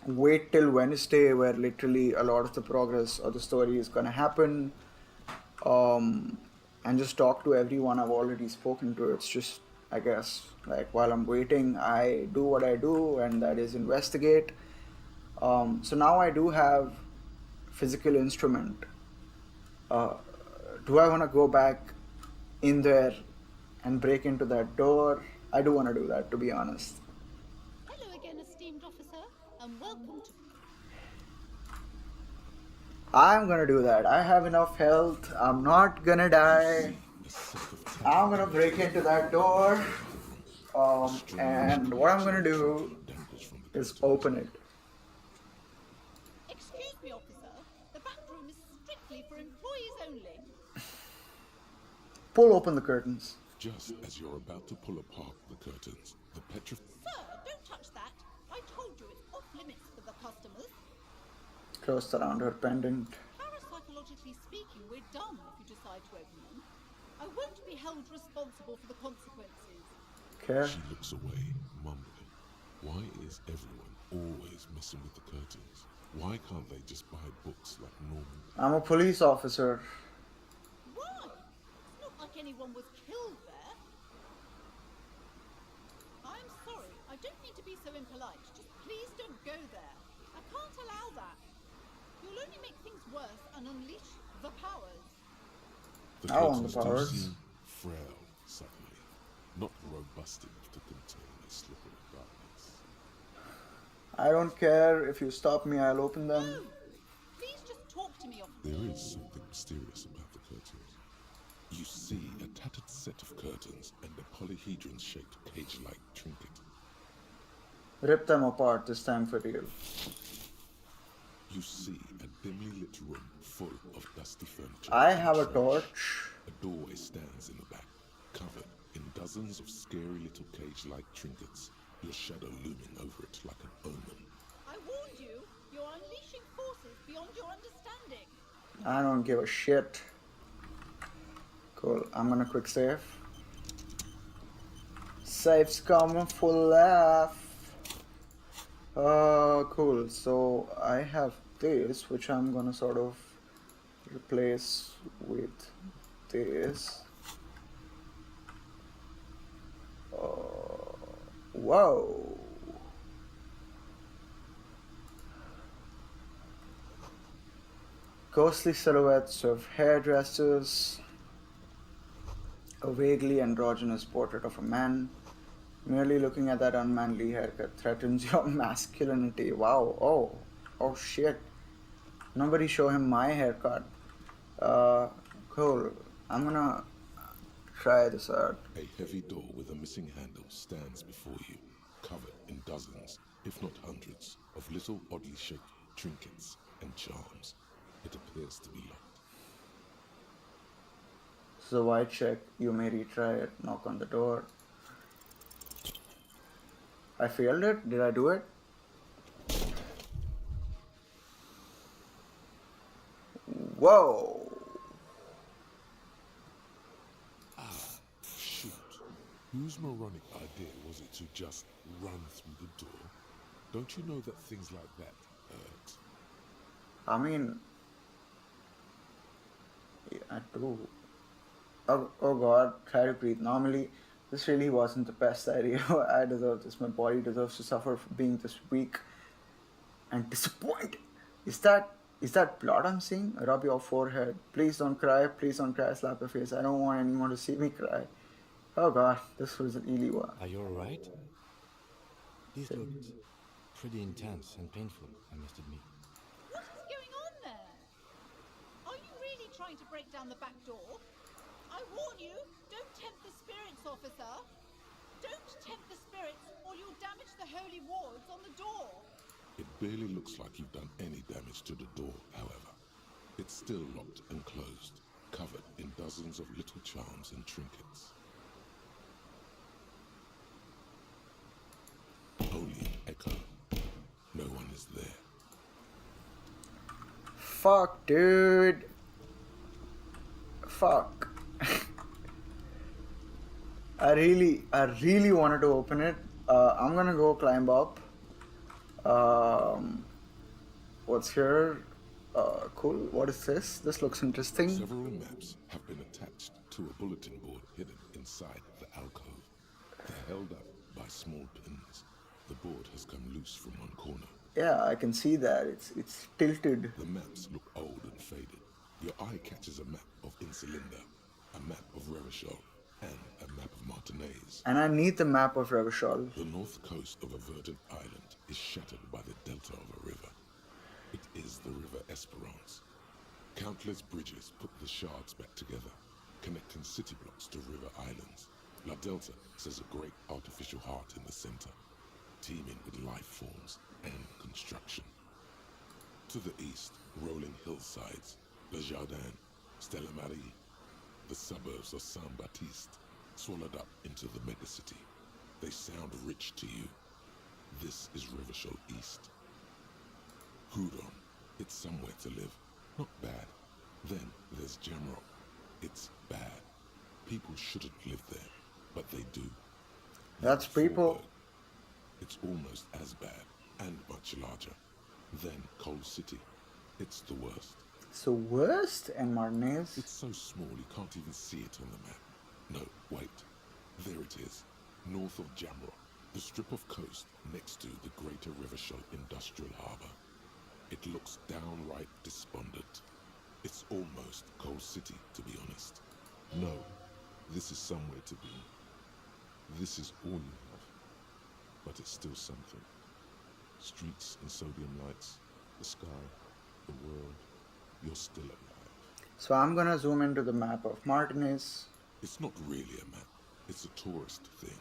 wait till Wednesday where literally a lot of the progress or the story is gonna happen, and just talk to everyone I've already spoken to. It's just, I guess, like while I'm waiting, I do what I do, and that is investigate. So now I do have physical instrument. Do I want to go back in there and break into that door? I do want to do that, to be honest. Hello again, esteemed officer, and welcome to... I'm gonna do that. I have enough health. I'm not gonna die. I'm gonna break into that door. And what I'm gonna do is open it. Excuse me, officer. The back room is strictly for employees only. Pull open the curtains. Just as you're about to pull apart the curtains, the Sir, don't touch that. I told you it's off limits for the customers. Closed around her pendant. Parapsychologically speaking, we're dumb if you decide to open them. I won't be held responsible for the consequences. Okay. She looks away, mumbling. Why is everyone always messing with the curtains? Why can't they just buy books like normal? I'm a police officer. Why? It's not like anyone was killed there. I'm sorry, I don't mean to be so impolite. Just please don't go there. I can't allow that. You'll only make things worse and unleash the powers. The I want curtains the powers. do seem frail suddenly, not robust enough to contain a slipper of darkness. I don't care. If you stop me, I'll open them. No! Please just talk to me, officer. There is something mysterious about the curtains. You see a tattered set of curtains and a polyhedron-shaped cage-like trinket. Rip them apart this time for real. You see a dimly lit room full of dusty furniture. I and have a trash. torch. A doorway stands in the back, covered in dozens of scary little cage-like trinkets, your shadow looming over it like an omen. I warned you. You're unleashing forces beyond your understanding. I don't give a shit. Cool. I'm gonna quick save. Safe's coming full laugh. Cool. So I have this, which I'm gonna sort of replace with this. Whoa. Ghostly silhouettes of hairdressers. A vaguely androgynous portrait of a man. Merely looking at that unmanly haircut threatens your masculinity. Wow. Oh shit. Nobody show him my haircut. Cool. I'm gonna try this out. A heavy door with a missing handle stands before you, covered in dozens, if not hundreds, of little oddly shaped trinkets and charms. It appears to be locked. So white check, you may retry it, knock on the door. I failed it? Did I do it? Whoa! Shoot. Whose moronic idea was it to just run through the door? Don't you know that things like that hurt? I mean, I do. Oh god, try to breathe normally. This really wasn't the best idea. I deserve this. My body deserves to suffer for being this weak and disappointed. Is that blood I'm seeing? Rub your forehead. Please don't cry. Please don't cry. Slap your face. I don't want anyone to see me cry. Oh god, this was really one. Are you alright? This looked pretty intense and painful, I must admit. What is going on there? Are you really trying to break down the back door? I warn you, don't tempt the spirits, officer. Don't tempt the spirits, or you'll damage the holy wards on the door. It barely looks like you've done any damage to the door, however. It's still locked and closed, covered in dozens of little charms and trinkets. Only an echo. No one is there. Fuck, dude. Fuck. I really wanted to open it. I'm gonna go climb up. What's here? Cool. What is this? This looks interesting. Several maps have been attached to a bulletin board hidden inside the alcove. They're held up by small pins. The board has come loose from one corner. Yeah, I can see that. It's tilted. The maps look old and faded. Your eye catches a map of Insulinda, a map of Revachol, and a map of Martinez. And I need the map of Revachol. The north coast of a verdant island is shattered by the delta of a river. It is the River Esperance. Countless bridges put the shards back together, connecting city blocks to river islands. La Delta says a great artificial heart in the center, teeming with life forms and construction. To the east, rolling hillsides, Le Jardin, Stella Marie, the suburbs of Saint-Baptiste, swallowed up into the megacity. They sound rich to you. This is Revachol East. Houdon, it's somewhere to live. Not bad. Then there's Jamrock. It's bad. People shouldn't live there, but they do. That's people. It's almost as bad and much larger. Then Coal City. It's the worst. It's the worst? And Martinez? It's so small you can't even see it on the map. No, wait. There it is. North of Jamrock. The strip of coast next to the Greater Revachol Industrial Harbour. It looks downright despondent. It's almost Coal City, to be honest. No, this is somewhere to be. This is all you have. But it's still something. Streets and sodium lights, the sky, the world. You're still alive. So I'm gonna zoom into the map of Martinez. It's not really a map. It's a tourist thing.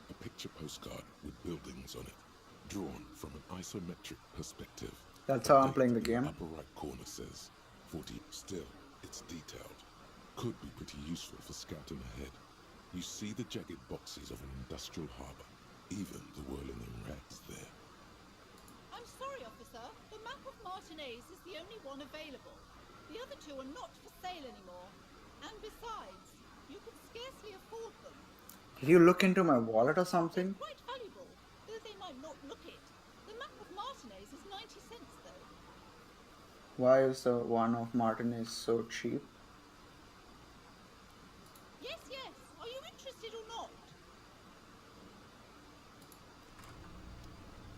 A picture postcard with buildings on it, drawn from an isometric perspective. That's how I'm playing the game. The upper right corner says 40. Still, it's detailed. Could be pretty useful for scouting ahead. You see the jagged boxes of an industrial harbour, even the whirling in rags there. I'm sorry, officer. The map of Martinez is the only one available. The other two are not for sale anymore. And besides, you can scarcely afford them. Did you look into my wallet or something? Quite valuable, though they might not look it. The map of Martinez is 90 cents, though. Why is the one of Martinez so cheap? Yes, yes. Are you interested or not?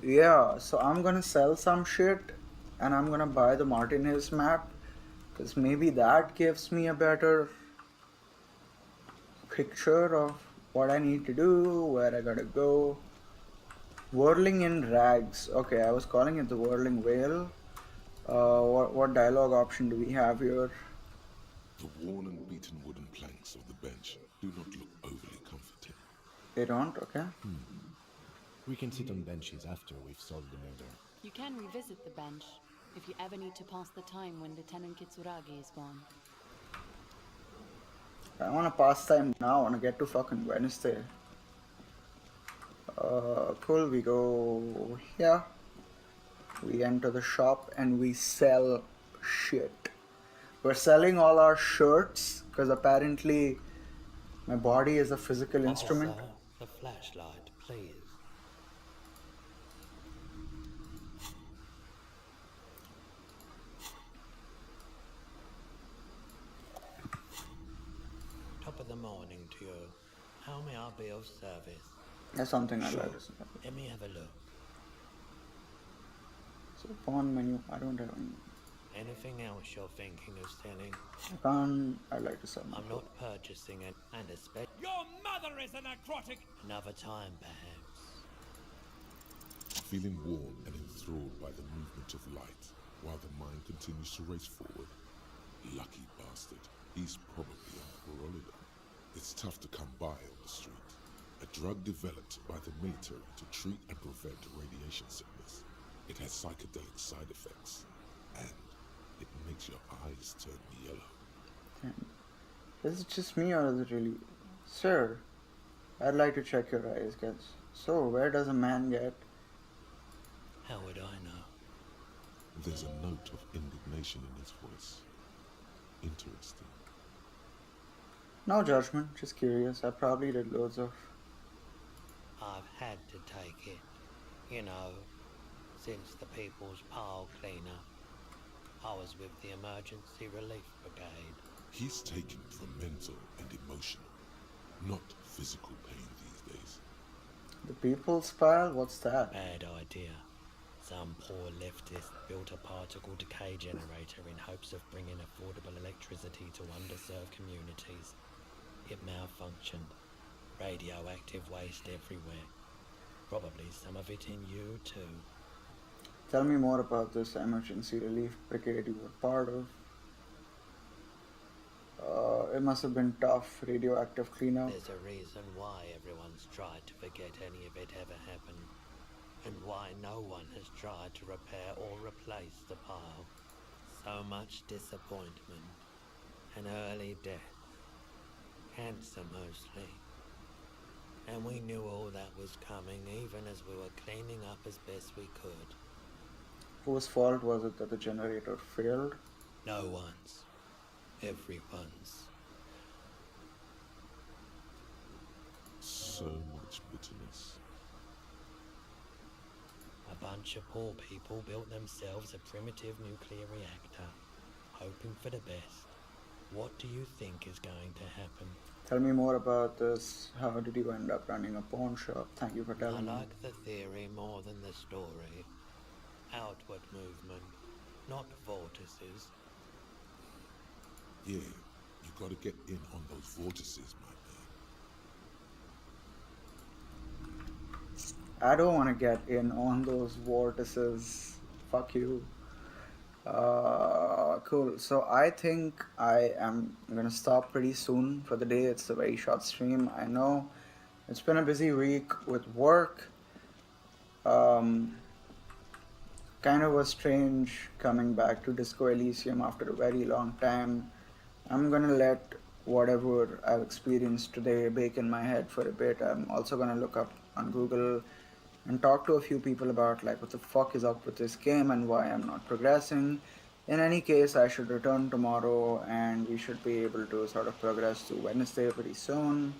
Yeah, so I'm gonna sell some shit and I'm gonna buy the Martinez map because maybe that gives me a better picture of what I need to do, where I gotta go. Whirling in rags. Okay, I was calling it the whirling whale. What dialogue option do we have here? The worn and beaten wooden planks of the bench do not look overly comforting. They don't? Okay. We can sit on benches after we've solved the murder. You can revisit the bench if you ever need to pass the time when Lieutenant Kitsuragi is gone. I wanna pass time now. I wanna get to fucking Wednesday. Cool, we go here. We enter the shop and we sell shit. We're selling all our shirts because apparently my body is a physical instrument. The flashlight, please. morning to you. How may I be of service? That's something I Sure. like to say. Let me have a look. So pawn menu, I don't have any. Anything else you're thinking of selling? I'd like to sell my I'm not purchasing it, and especially Your mother is a necrotic! another time, perhaps. Feeling warm and enthralled by the movement of light, while the mind continues to race forward. Lucky bastard, he's probably on parole. It's tough to come by on the street. A drug developed by the military to treat and prevent radiation sickness. It has psychedelic side effects, and it makes your eyes turn yellow. Is it just me or is it really... Sir, I'd like to check your eyes, guys. So, where does a man get... How would I know? There's a note of indignation in his voice. Interesting. No judgment, just curious. I probably did loads of... I've had to take it. You know, since the People's Pile cleanup. I was with the Emergency Relief Brigade. He's taken from mental and emotional, not physical pain these days. The People's Pile? What's that? Bad idea. Some poor leftist built a particle decay generator in hopes of bringing affordable electricity to underserved communities. It malfunctioned. Radioactive waste everywhere. Probably some of it in you too. Tell me more about this emergency relief brigade you were part of. It must have been tough, radioactive cleanup. There's a reason why everyone's tried to forget any of it ever happened. And why no one has tried to repair or replace the pile. So much disappointment. An early death. Cancer mostly. And we knew all that was coming even as we were cleaning up as best we could. Whose fault was it that the generator failed? No one's. Everyone's. So much bitterness. A bunch of poor people built themselves a primitive nuclear reactor, hoping for the best. What do you think is going to happen? Tell me more about this. How did you end up running a pawn shop? Thank you for telling me. I like the theory more than the story. Outward movement, not vortices. Yeah, you gotta get in on those vortices, my I don't want to get in on those vortices. Fuck you. Cool. So I think I am gonna stop pretty soon for the day. It's a very short stream. I know it's been a busy week with work. Kind of was strange coming back to Disco Elysium after a very long time. I'm gonna let whatever I've experienced today bake in my head for a bit. I'm also gonna look up on Google and talk to a few people about like what the fuck is up with this game and why I'm not progressing. In any case, I should return tomorrow and we should be able to sort of progress to Wednesday pretty soon.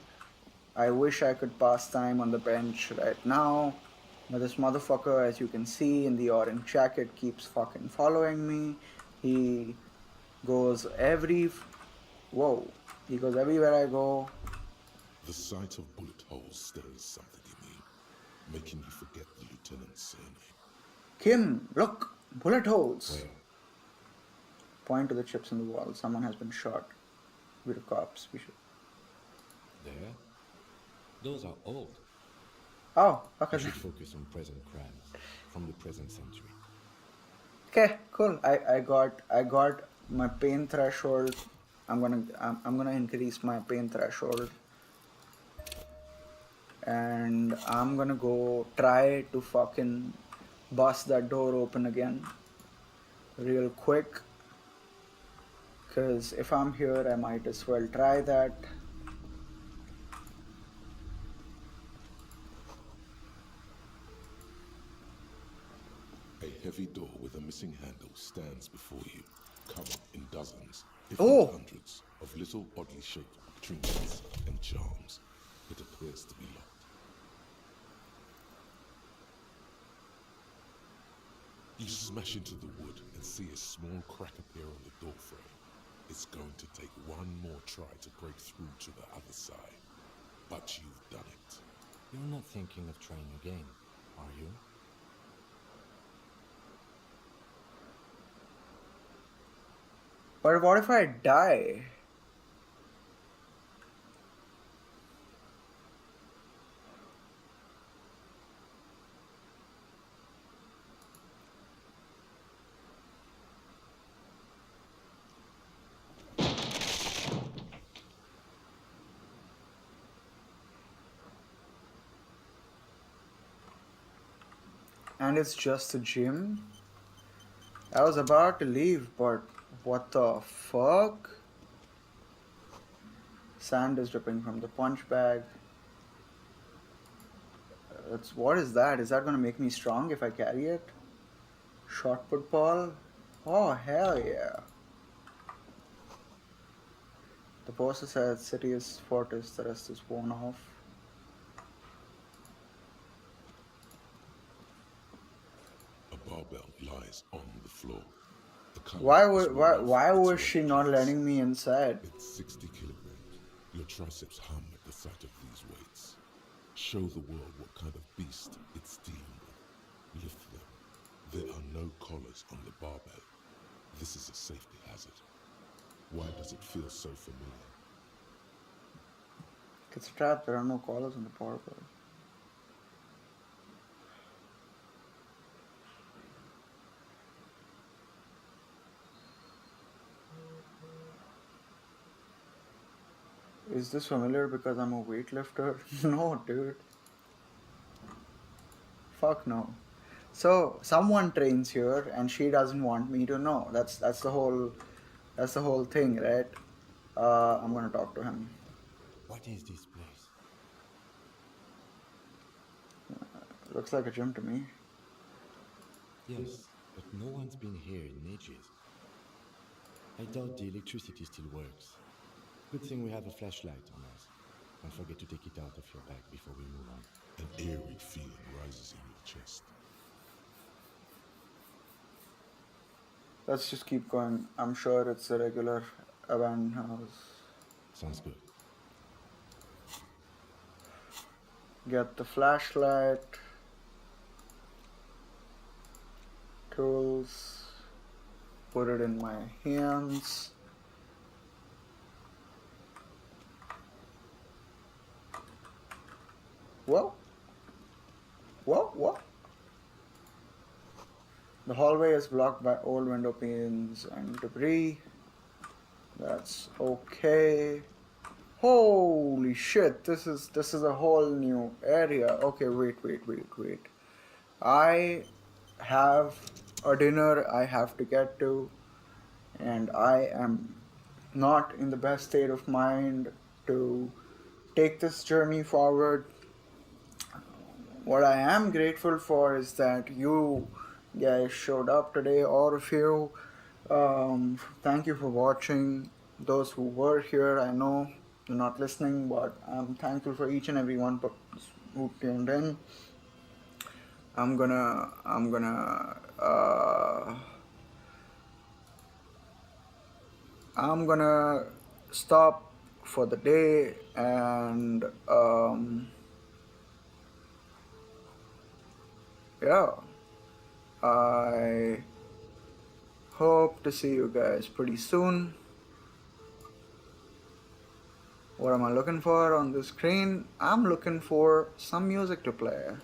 I wish I could pass time on the bench right now, but this motherfucker, as you can see in the orange jacket, keeps fucking following me. He goes he goes everywhere I go. The sight of bullet holes stirs something in you, making you forget the lieutenant's surname. Kim, look, bullet holes. Where? Point to the chips in the wall. Someone has been shot. We're cops. We should. There? Those are old. Oh, okay. You should focus on present crimes from the present century. Okay, cool. I got my pain threshold. I'm gonna increase my pain threshold, and I'm gonna go try to fucking bust that door open again, real quick. Cause if I'm here, I might as well try that. A heavy door with a missing handle stands before you, covered in dozens, if Oh! not hundreds, of little oddly shaped trinkets and charms. It appears to be locked. You smash into the wood and see a small crack appear on the door frame. It's going to take one more try to break through to the other side. But you've done it. You're not thinking of trying again, are you? But what if I die? And it's just a gym? I was about to leave, but what the fuck? Sand is dripping from the punch bag. What is that? Is that gonna make me strong if I carry it? Shot put ball? Oh hell yeah. The poster says city is fortress, the rest is worn off. A barbell lies on the floor. The color Why is why worn off was its she red not dress. letting me inside? It's 60 kilograms. Your triceps hum at the sight of these weights. Show the world what kind of beast it's dealing with. Lift them. There are no collars on the barbell. This is a safety hazard. Why does it feel so familiar? It's a trap, there are no collars on the barbell. Is this familiar because I'm a weightlifter? No, dude. Fuck no. So someone trains here and she doesn't want me to know. That's the whole thing, right? I'm gonna talk to him. What is this place? Looks like a gym to me. Yes, but no one's been here in ages. I doubt the electricity still works. Good thing we have a flashlight on us. Don't forget to take it out of your bag before we move on. An eerie feeling rises in your chest. Let's just keep going. I'm sure it's a regular abandoned house. Sounds good. Get the flashlight. Tools. Put it in my hands. Whoa. Whoa, whoa. The hallway is blocked by old window panes and debris. That's okay. Holy shit, this is a whole new area. Okay, wait. I have a dinner I have to get to, and I am not in the best state of mind to take this journey forward. What I am grateful for is that you guys showed up today, all of you. Thank you for watching. Those who were here, I know you're not listening, but I'm thankful for each and every one who tuned in. I'm gonna stop for the day, and yeah, I hope to see you guys pretty soon. What am I looking for on the screen? I'm looking for some music to play.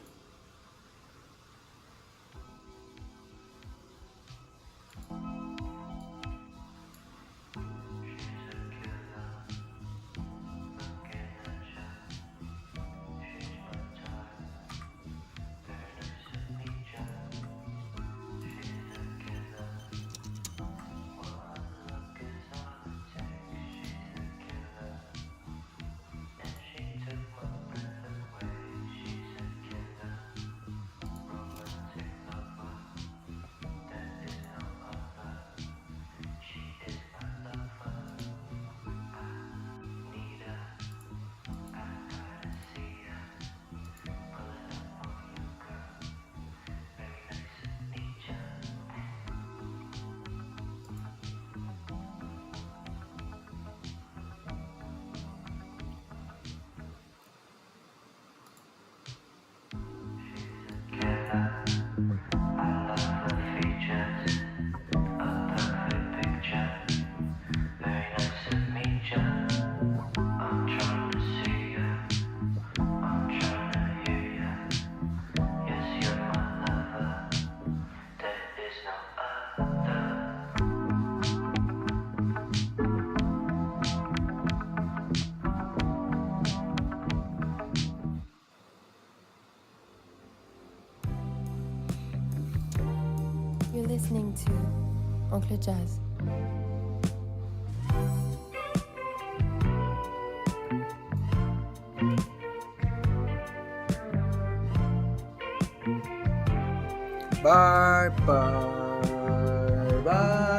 listening to Oncle Jazz. Bye bye bye.